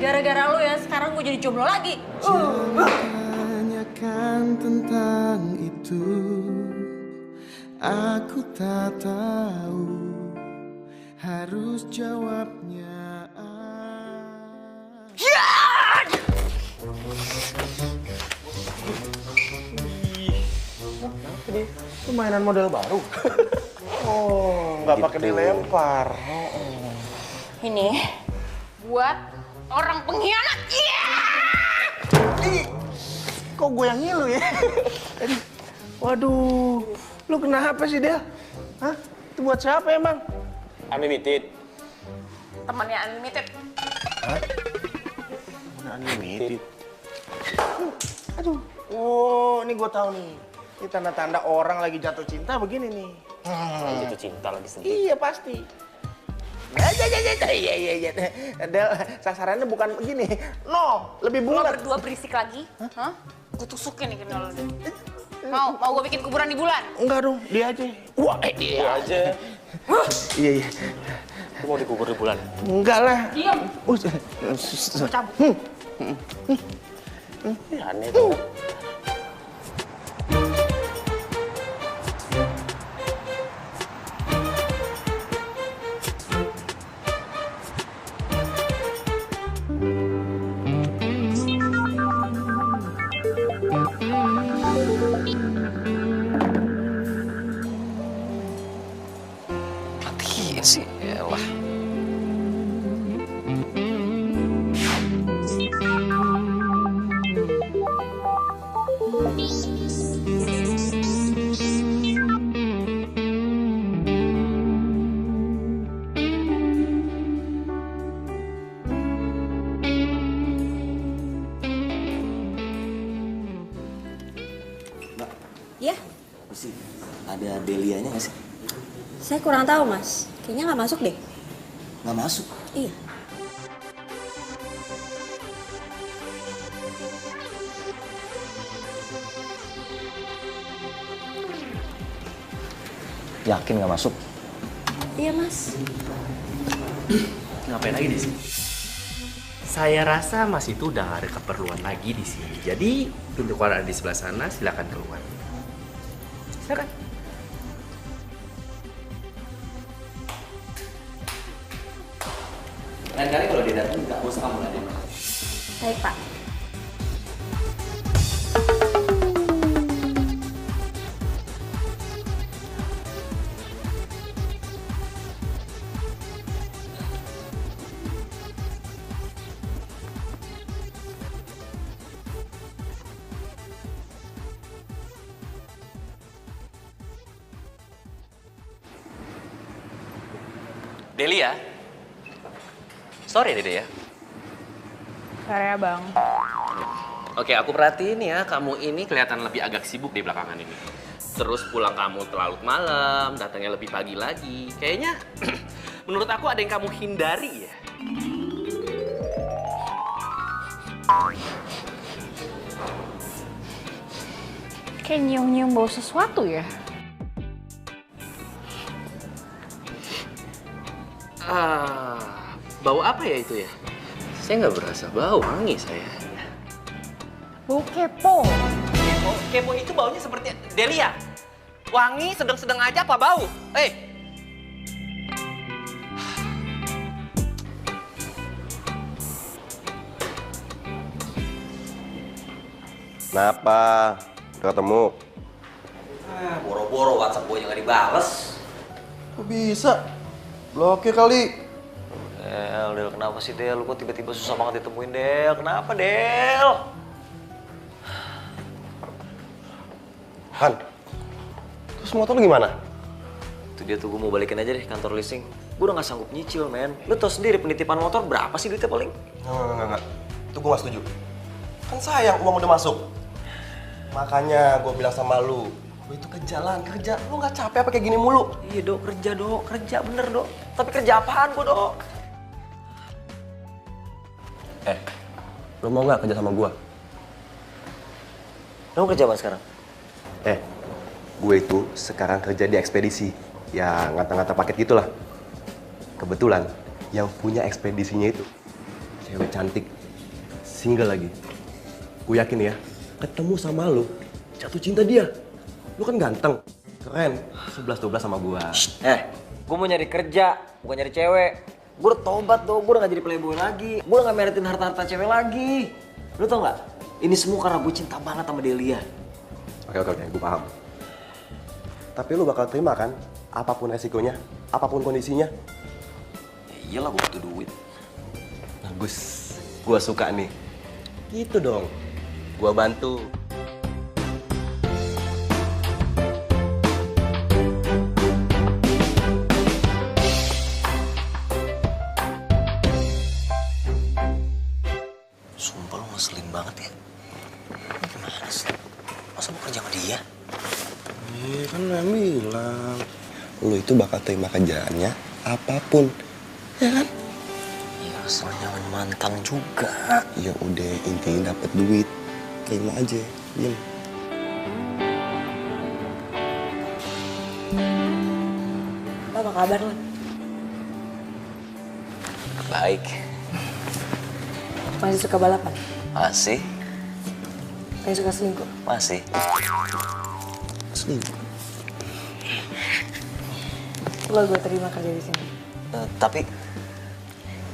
Gara-gara lu ya, sekarang gue jadi jomblo lagi. Tanyakan tentang itu, aku tak tahu harus jawabnya. Itu mainan model baru. Oh, nggak pakai dilempar. Ini buat orang pengkhianat. Iya! Kok gue yang ngilu ya? Waduh, lu kenapa sih, Del? Hah? Itu buat siapa emang? Unlimited. Temannya Unlimited. Hah? Unlimited? Aduh. Oh, ini gue tahu nih. Ini tanda-tanda orang lagi jatuh cinta begini nih. Jatuh cinta lagi sendiri. Iya, pasti. Iya. Del, sasarannya bukan begini. No, lebih Lo bulat. berdua berisik lagi? Hah? Gue tusukin nih kenal lo. Mau gue bikin kuburan di bulan? Enggak dong, dia aja. Wah, dia aja. Iya. Lu mau dikubur di bulan? Enggak lah. Diam. Gue cabut. Aneh tuh. Matiin sih, elah. Ya, Sih, ada Delianya nggak sih? saya kurang tahu mas. Kayaknya nggak masuk deh. Nggak masuk. Iya. Yakin nggak masuk? Iya mas. Ngapain lagi di sini? Saya rasa Mas itu udah gak ada keperluan lagi di sini. Jadi pintu keluar ada di sebelah sana, silakan keluar. Silakan. Lain kali kalau dia datang nggak usah kamu ladenin. Baik pak. Delia. Sorry Dede ya. Sorry ya bang. Oke, aku perhatiin ya, kamu ini kelihatan lebih agak sibuk di belakangan ini. Terus pulang kamu terlalu malam, datangnya lebih pagi lagi. Kayaknya menurut aku ada yang kamu hindari ya. Kayak nyium-nyium bau sesuatu ya. Bau apa ya itu ya? Saya nggak berasa bau, wangi saya. Bau kepo. Kepo itu baunya seperti Delia. Wangi sedang-sedang aja apa bau? Kenapa? Udah ketemu? Boro-boro WhatsApp gue nggak dibales. Kok bisa? Blokir kali. Del, kenapa sih Del? Lu kok tiba-tiba susah banget ditemuin Del? Kenapa Del? Han, terus motor lu gimana? Itu dia tuh, gue mau balikin aja deh kantor leasing. Gue udah gak sanggup nyicil, men. Lu tau sendiri penitipan motor berapa sih duitnya paling? Enggak. Itu gue gak setuju. Kan sayang uang udah masuk. Makanya gue bilang sama lu itu ke jalan, kerja. Lu gak capek apa kayak gini mulu? Iya Dok, kerja bener Dok. Tapi kerja apaan gue Dok? Lu mau gak kerja sama gue? Lu kerja apa sekarang? Gue itu sekarang kerja di ekspedisi. Ya ngata-ngata paket gitulah. Kebetulan yang punya ekspedisinya itu cewek cantik, single lagi. Gue yakin ya, ketemu sama lu, jatuh cinta dia. Lu kan ganteng, keren, 11-12 sama gue. Gue mau nyari kerja, bukan nyari cewek. Gue udah tobat Dok, gue udah gak jadi playboy lagi. Gue udah gak meretin harta-harta cewek lagi. Lu tau gak? Ini semua karena gue cinta banget sama Delia. Oke, gue paham. Tapi lu bakal terima kan? Apapun resikonya, apapun kondisinya. Ya iyalah, gue butuh duit. Bagus, gue suka nih. Gitu dong. Gua bantu. Sumpah lu ngeselin banget ya. Ini gimana sih? Masa mau kerja sama dia? Kan yang bilang lu itu bakal terima kerjaannya apapun, ya kan? Ya asal jangan mantan juga. Ya udah, intinya dapat duit, terima aja, diem. Apa kabar lo? Baik. Masih suka balapan? Masih. Masih suka selingkuh? Masih. Selingkuh. Lo gue terima kerja di sini. Tapi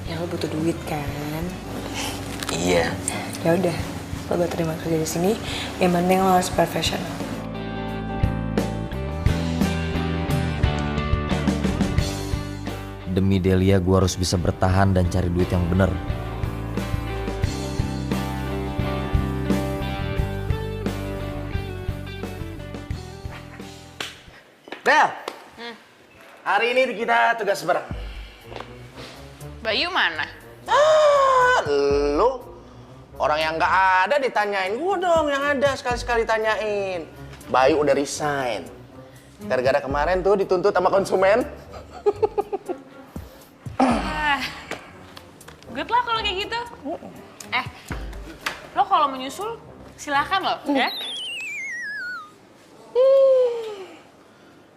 Ya lo butuh duit kan? iya. Ya udah, lo gue terima kerja di sini. Yang penting lo harus profesional. Demi Delia gue harus bisa bertahan dan cari duit yang bener. Del, hari ini kita tugas bareng. Bayu mana? Lu orang yang nggak ada ditanyain, gua dong yang ada sekali-sekali tanyain. Bayu udah resign. Gara-gara kemarin tuh dituntut sama konsumen. Good lah kalau kayak gitu. Lo kalau menyusul silakan lo, ya.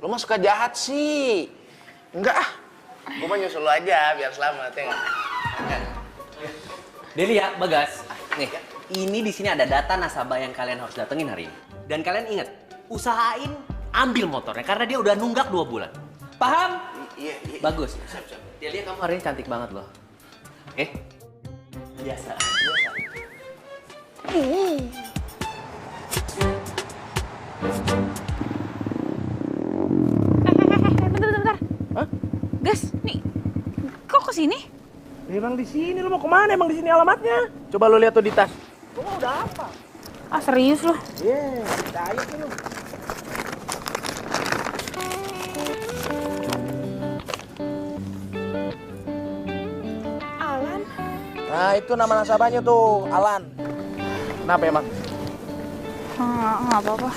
Lu mah suka jahat sih. Enggak ah. Gua mah nyusul lu aja biar selamat ya nggak? Delia, Bagas, nih, ini di sini ada data nasabah yang kalian harus datengin hari ini. Dan kalian ingat, usahain ambil motornya karena dia udah nunggak 2 bulan. Paham? Iya. Bagus. Delia, kamu hari ini cantik banget loh. Oke? Biasa. Bentar. Hah? Gas, nih, kok kesini? Emang di sini, lu mau kemana? Emang di sini alamatnya? Coba lu lihat tuh di tas. Lu mah udah apa? Ah, serius lo? Iya, percaya sih lu. Alan? Nah, itu nama nasabahnya tuh, Alan. Kenapa emang? Nggak apa-apa.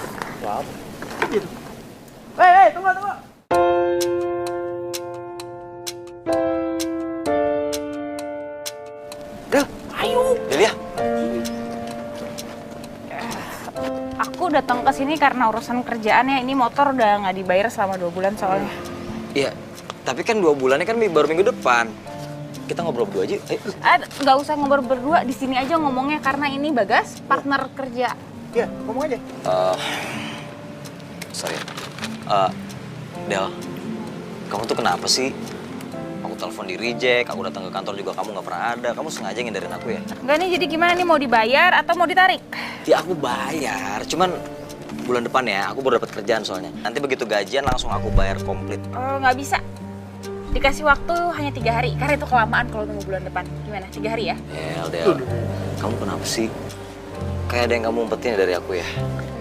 Wow. Gitu. Hei, tunggu. Del, ayo. Delia. Aku datang ke sini karena urusan kerjaan ya. Ini motor udah nggak dibayar selama 2 bulan soalnya. Iya. Tapi kan 2 bulannya kan baru minggu depan. Kita ngobrol berdua aja. Ayo. Nggak usah ngobrol berdua, di sini aja ngomongnya karena ini Bagas partner kerja. Iya, ngomong aja. Sorry. Del, kamu tuh kenapa sih? Aku telepon di reject, aku datang ke kantor juga kamu nggak pernah ada. Kamu sengaja ngindarin aku ya? Enggak nih, jadi gimana nih, mau dibayar atau mau ditarik? Ya aku bayar, cuman bulan depan ya, aku baru dapat kerjaan soalnya. Nanti begitu gajian langsung aku bayar komplit. Nggak bisa. Dikasih waktu hanya 3 hari, karena itu kelamaan kalau tunggu bulan depan. Gimana, 3 hari ya? Del, kamu kenapa sih? Kayak ada yang kamu umpetin dari aku ya?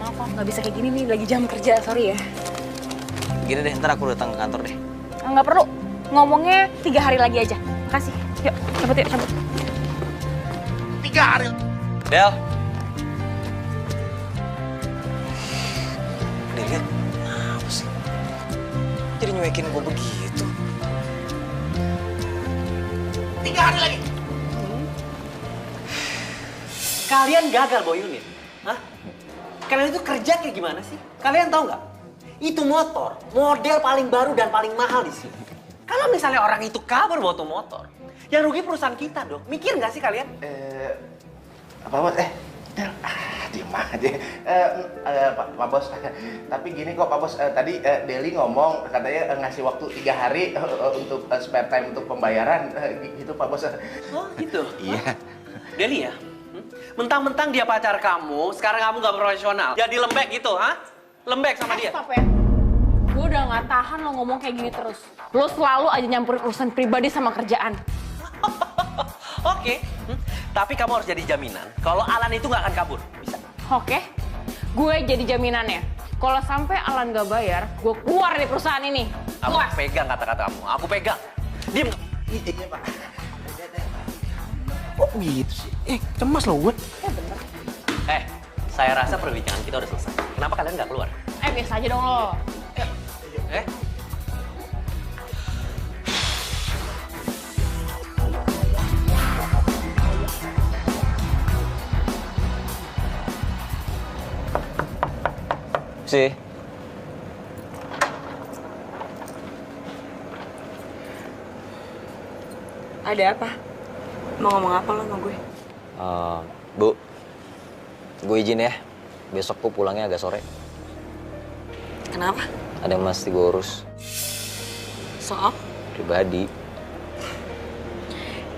Maaf, nggak bisa kayak gini nih, lagi jam kerja, sorry ya. Gini deh, ntar aku datang ke kantor deh. Nggak perlu, ngomongnya 3 hari lagi aja. Makasih, yuk cabut. 3 hari. Del. Delia, kenapa sih? Jadi nyuekin gue begitu. 3 hari lagi. Kalian gagal bawa unit. Hah? Kalian itu kerja kayak gimana sih? Kalian tahu nggak? Itu motor, model paling baru dan paling mahal di sini. Kalau misalnya orang itu kabur bawa tuh motor, yang rugi perusahaan kita dong. Mikir nggak sih kalian? Apa bos? Del, diem aja. Pak Bos, tapi gini kok Pak Bos, tadi Deli ngomong katanya ngasih waktu 3 hari untuk spare time untuk pembayaran, gitu Pak Bos. Oh gitu? Iya. Deli ya? Mentang-mentang dia pacar kamu, sekarang kamu nggak profesional. Jadi lembek gitu, ha? Lembek sama dia. Stop ya. Gue udah gak tahan lo ngomong kayak gini terus. Lo selalu aja nyampurin urusan pribadi sama kerjaan. Oke. Tapi kamu harus jadi jaminan kalau Alan itu nggak akan kabur. Bisa? Oke, gue jadi jaminannya. Kalau sampai Alan gak bayar, gue keluar dari perusahaan ini. Aku pegang kata-kata kamu, aku pegang. Diam. Iya, Pak. Kok gitu sih? Cemas loh gue. Saya rasa perbincangan kita udah selesai. Kenapa kalian nggak keluar? Biasa aja dong lo. Sih. Ada apa? Mau ngomong apa lo sama gue? Bu, gue izin ya. Besok gue pulangnya agak sore. Kenapa? Ada yang mesti gue urus. Soal? Pribadi.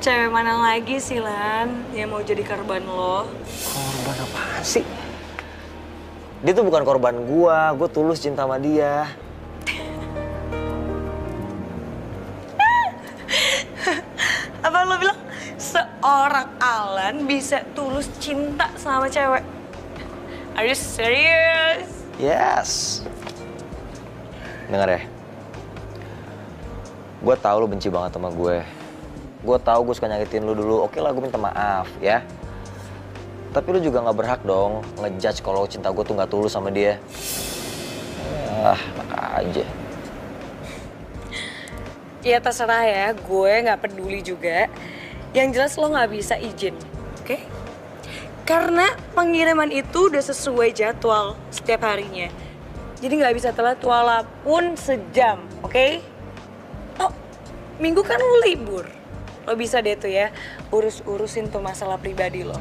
Cewek mana lagi sih, Lan, yang mau jadi korban lo? Korban apaan sih? Dia tuh bukan korban gue tulus cinta sama dia. Apa lo bilang seorang Alan bisa tulus cinta sama cewek? Are you serious? Yes. Dengar ya. Gue tahu lo benci banget sama gue. Gue tahu gue suka nyakitin lo dulu. Oke lah, gue minta maaf ya. Tapi lo juga nggak berhak dong ngejudge kalau cinta gue tuh nggak tulus sama dia. Enak aja. Ya terserah ya, gue nggak peduli juga. Yang jelas lo nggak bisa izin, oke? Karena pengiriman itu udah sesuai jadwal setiap harinya. Jadi nggak bisa telat walaupun sejam, oke? Oh, minggu kan lo libur. Lo bisa deh tuh ya, urusin tuh masalah pribadi lo.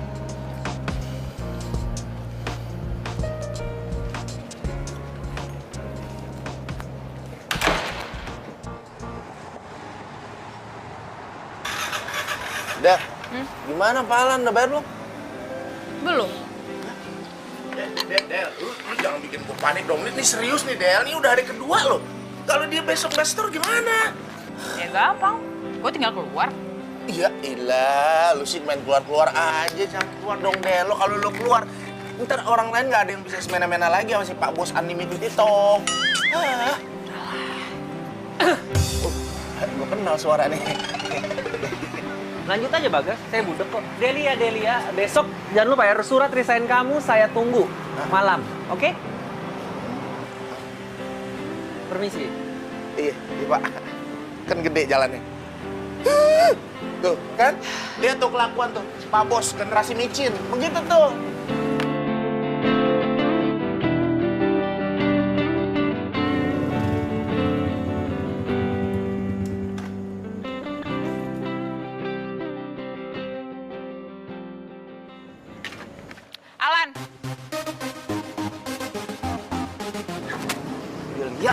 Del, gimana Pak Alan? Udah bayar belum? Belum. Del, lu jangan bikin gue panik dong. Ini serius nih, Del. Ini udah hari kedua loh. Kalau dia besok nggak store gimana? Ya gampang, gue tinggal keluar. Ya ilah, lu sih main keluar-keluar aja. Jangan keluar dong, Del. Lo kalau lu keluar, ntar orang lain nggak ada yang bisa semena-mena lagi sama si Pak Bos Unlimited itu. Hah? Gue kenal suara nih. Lanjut aja Bagas, saya budek kok. Delia, besok jangan lupa ya, surat resign kamu saya tunggu malam, oke? Permisi. Iya, Pak. Kan gede jalannya. Tuh, kan? Lihat tuh kelakuan tuh. Si Pak Bos, generasi micin. Begitu tuh. Alan, Delia.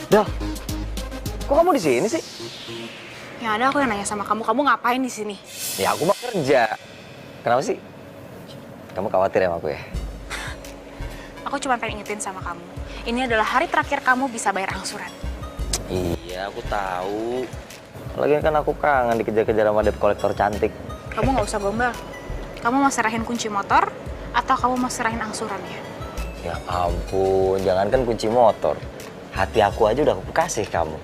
Del, kok kamu di sini sih? Yang ada aku yang nanya sama kamu, kamu ngapain di sini? Ya aku mah kerja. Kenapa sih? Kamu khawatir ya sama aku ya? Aku cuma pengen ingetin sama kamu. Ini adalah hari terakhir kamu bisa bayar angsuran. Iya, aku tahu. Lagian kan aku kangen dikejar-kejar sama debt collector cantik. Kamu nggak usah gombal. Kamu mau serahin kunci motor atau kamu mau serahin angsurannya? Ya ampun, jangankan kunci motor. Hati aku aja udah aku kasih kamu.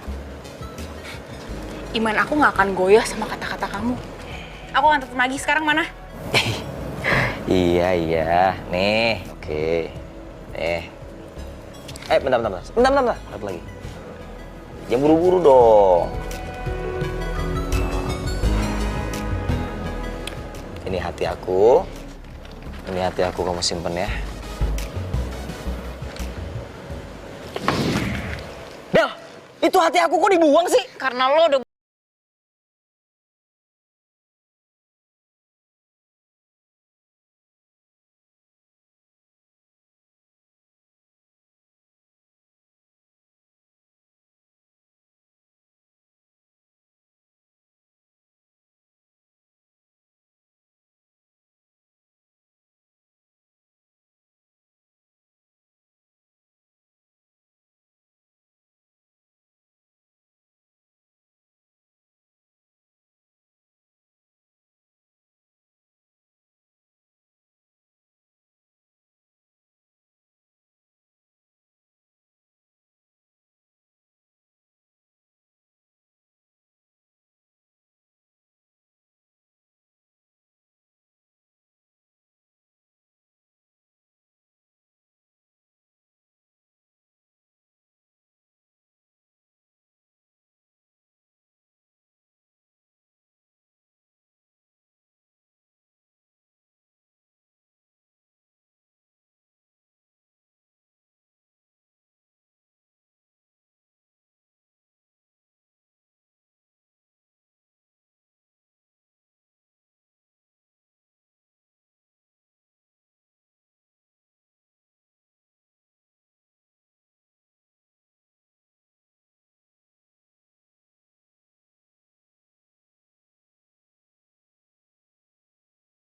Iman aku nggak akan goyah sama kata-kata kamu. Aku akan tetap lagi. Sekarang mana? Iya. Nih, oke. Bentar. Satu lagi. Jangan buru-buru dong. Ini hati aku. Kamu simpen ya. Del, itu hati aku kok dibuang sih? Karena lo udah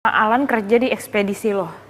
Alan kerja di ekspedisi lo.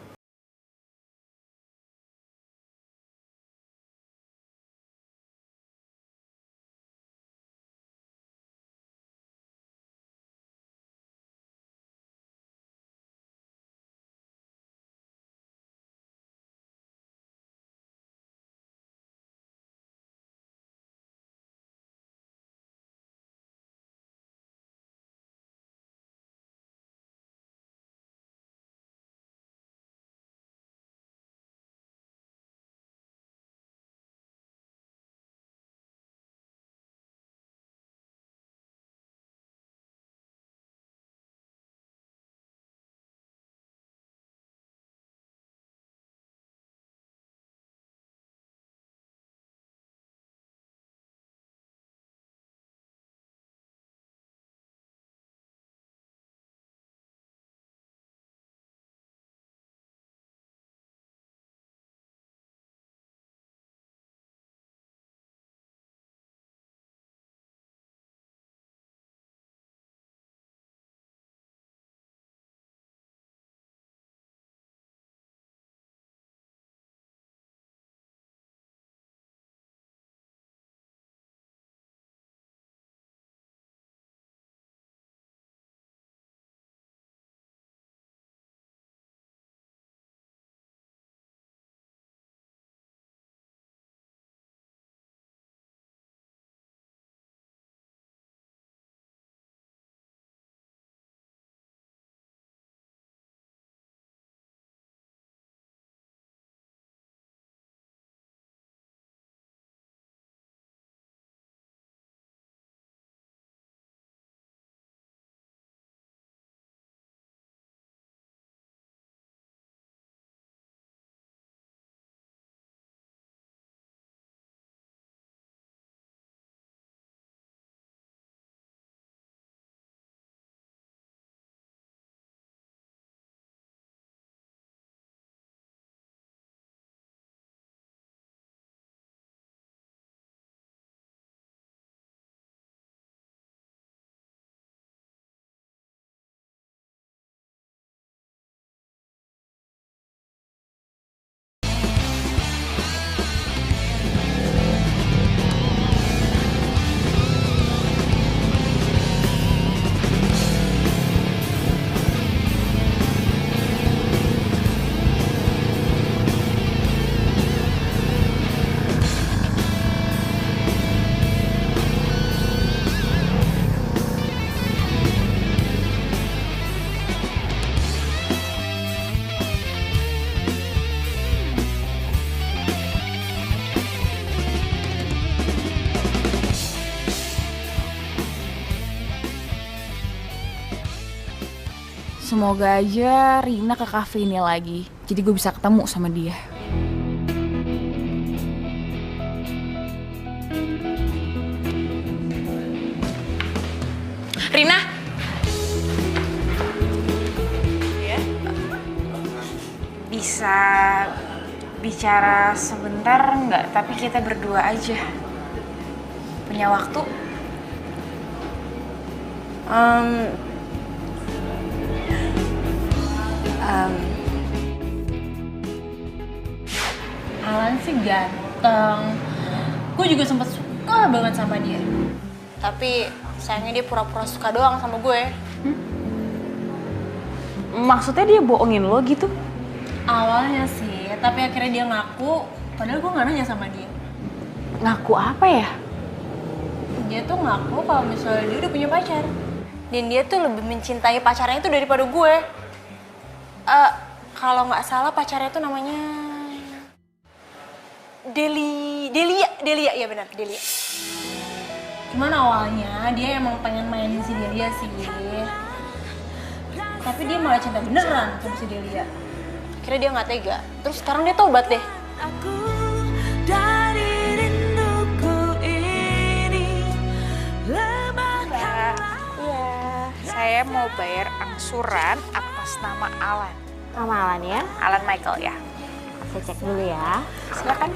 Semoga aja Rina ke cafe ini lagi, jadi gue bisa ketemu sama dia. Rina! Ya? Bisa bicara sebentar nggak? Tapi kita berdua aja. Punya waktu? Alan sih ganteng. Gue juga sempet suka banget sama dia. Tapi sayangnya dia pura-pura suka doang sama gue. Maksudnya dia bohongin lo gitu? Awalnya sih, tapi akhirnya dia ngaku. Padahal gue nggak nanya sama dia. Ngaku apa ya? Dia tuh ngaku kalau misalnya dia udah punya pacar. Dan dia tuh lebih mencintai pacarnya itu daripada gue. Kalau nggak salah pacarnya tuh namanya Delia, ya benar, Delia. Cuman awalnya dia emang pengen mainin si Delia sih. Tapi dia malah cinta beneran sama si Delia. Akhirnya dia nggak tega. Terus sekarang dia tobat deh. Saya mau bayar angsuran atas nama Alan. Nama Alan ya? Alan Michael ya. Saya cek dulu ya. Silakan.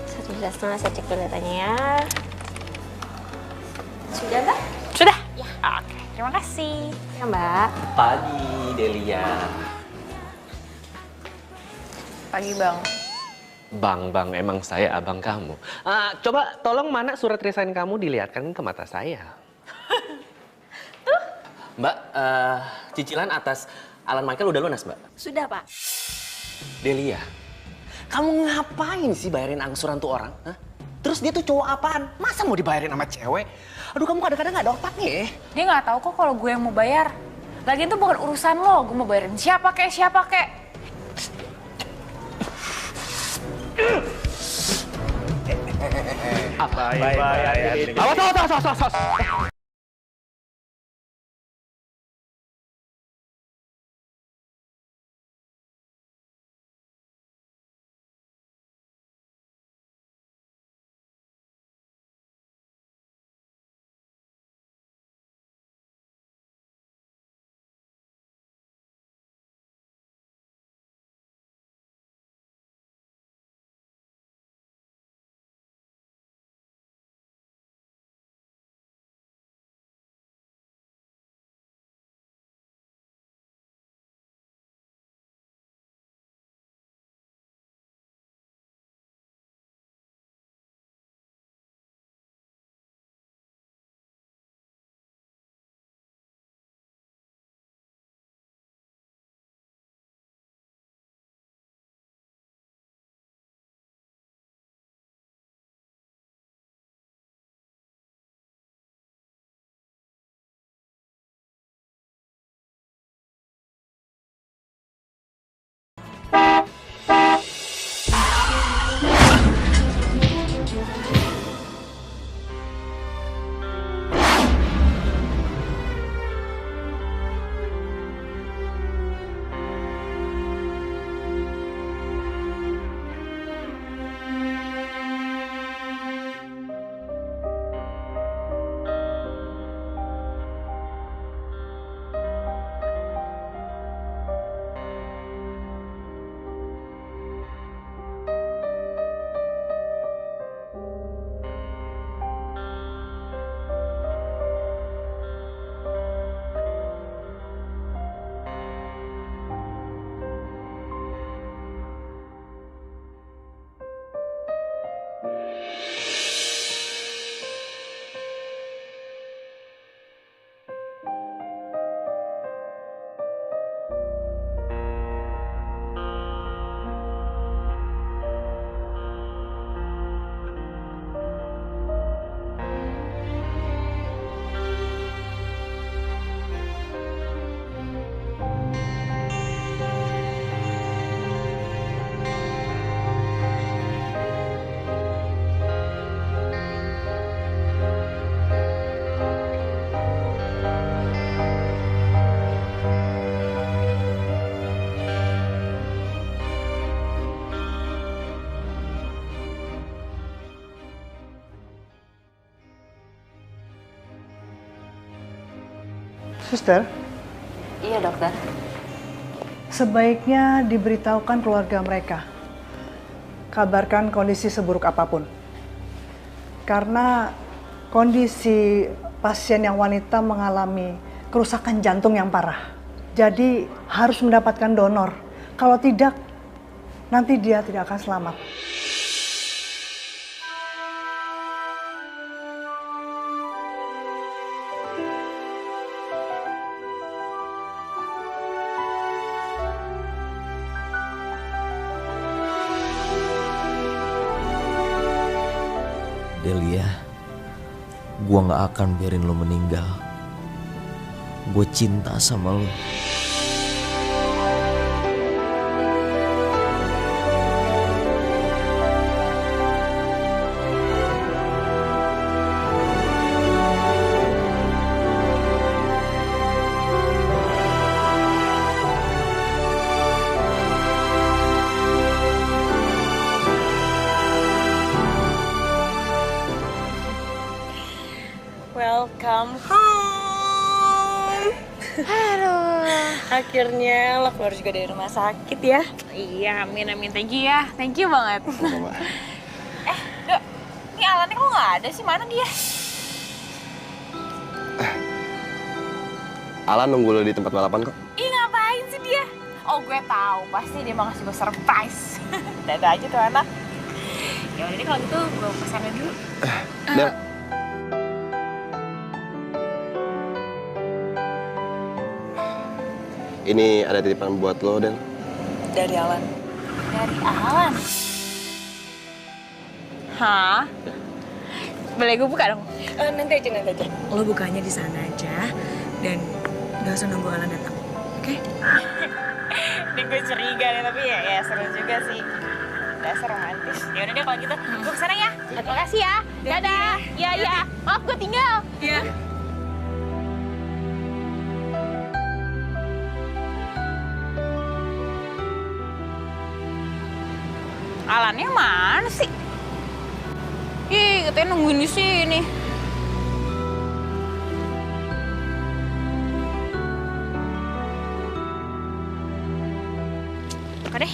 Satu 1,5 saya cek dulu datanya ya. Sudah, Mbak? Sudah? Ya. Oke, terima kasih. Ya, Mbak. Pagi, Delia. Pagi, Bang. Bang, emang saya abang kamu. Coba tolong mana surat resign kamu dilihatkan ke mata saya. Mbak, cicilan atas Alan Michael udah lunas, Mbak? Sudah, Pak. Delia, kamu ngapain sih bayarin angsuran tuh orang? Hah? Terus dia tuh cowok apaan? Masa mau dibayarin sama cewek? Aduh, kamu kadang-kadang gak ada otaknya ya. Dia nggak tahu kok kalau gue yang mau bayar. Lagian itu bukan urusan lo, gue mau bayarin siapa kek. Awas. Suster, Iya, dokter. sebaiknya diberitahukan keluarga mereka. Kabarkan kondisi seburuk apapun. Karena kondisi pasien yang wanita mengalami kerusakan jantung yang parah. Jadi harus mendapatkan donor. Kalau tidak, nanti dia tidak akan selamat. Delia, gua gak akan biarin lo meninggal. Gue cinta sama lo. Welcome home. Aduh. Akhirnya lo keluar juga dari rumah sakit ya. Iya, amin. Thank you ya. Thank you banget. Dok, ini Alannya kok nggak ada sih? Mana dia? Alan nunggu lo di tempat balapan kok. Ih, ngapain sih dia? Oh, gue tahu. Pasti dia mau ngasih gue surprise. Dadah aja tuh anak. Ya udah deh kalau gitu gue pesanin dulu. Del. Ini ada titipan buat lo, Del. Dari Alan. Dari Alan? Hah? Boleh gue buka dong? Nanti aja. Lo bukanya di sana aja dan gak usah nunggu Alan datang, oke? Ini gue curiga nih, tapi ya seru juga sih. Dasar romantis. Ya udah deh kalau gitu, gue kesana ya. Makasih ya. Dadah. Iya. Maaf gue tinggal. Iya. Alannya mana sih? Ih, katanya nungguin di sini. Oke deh.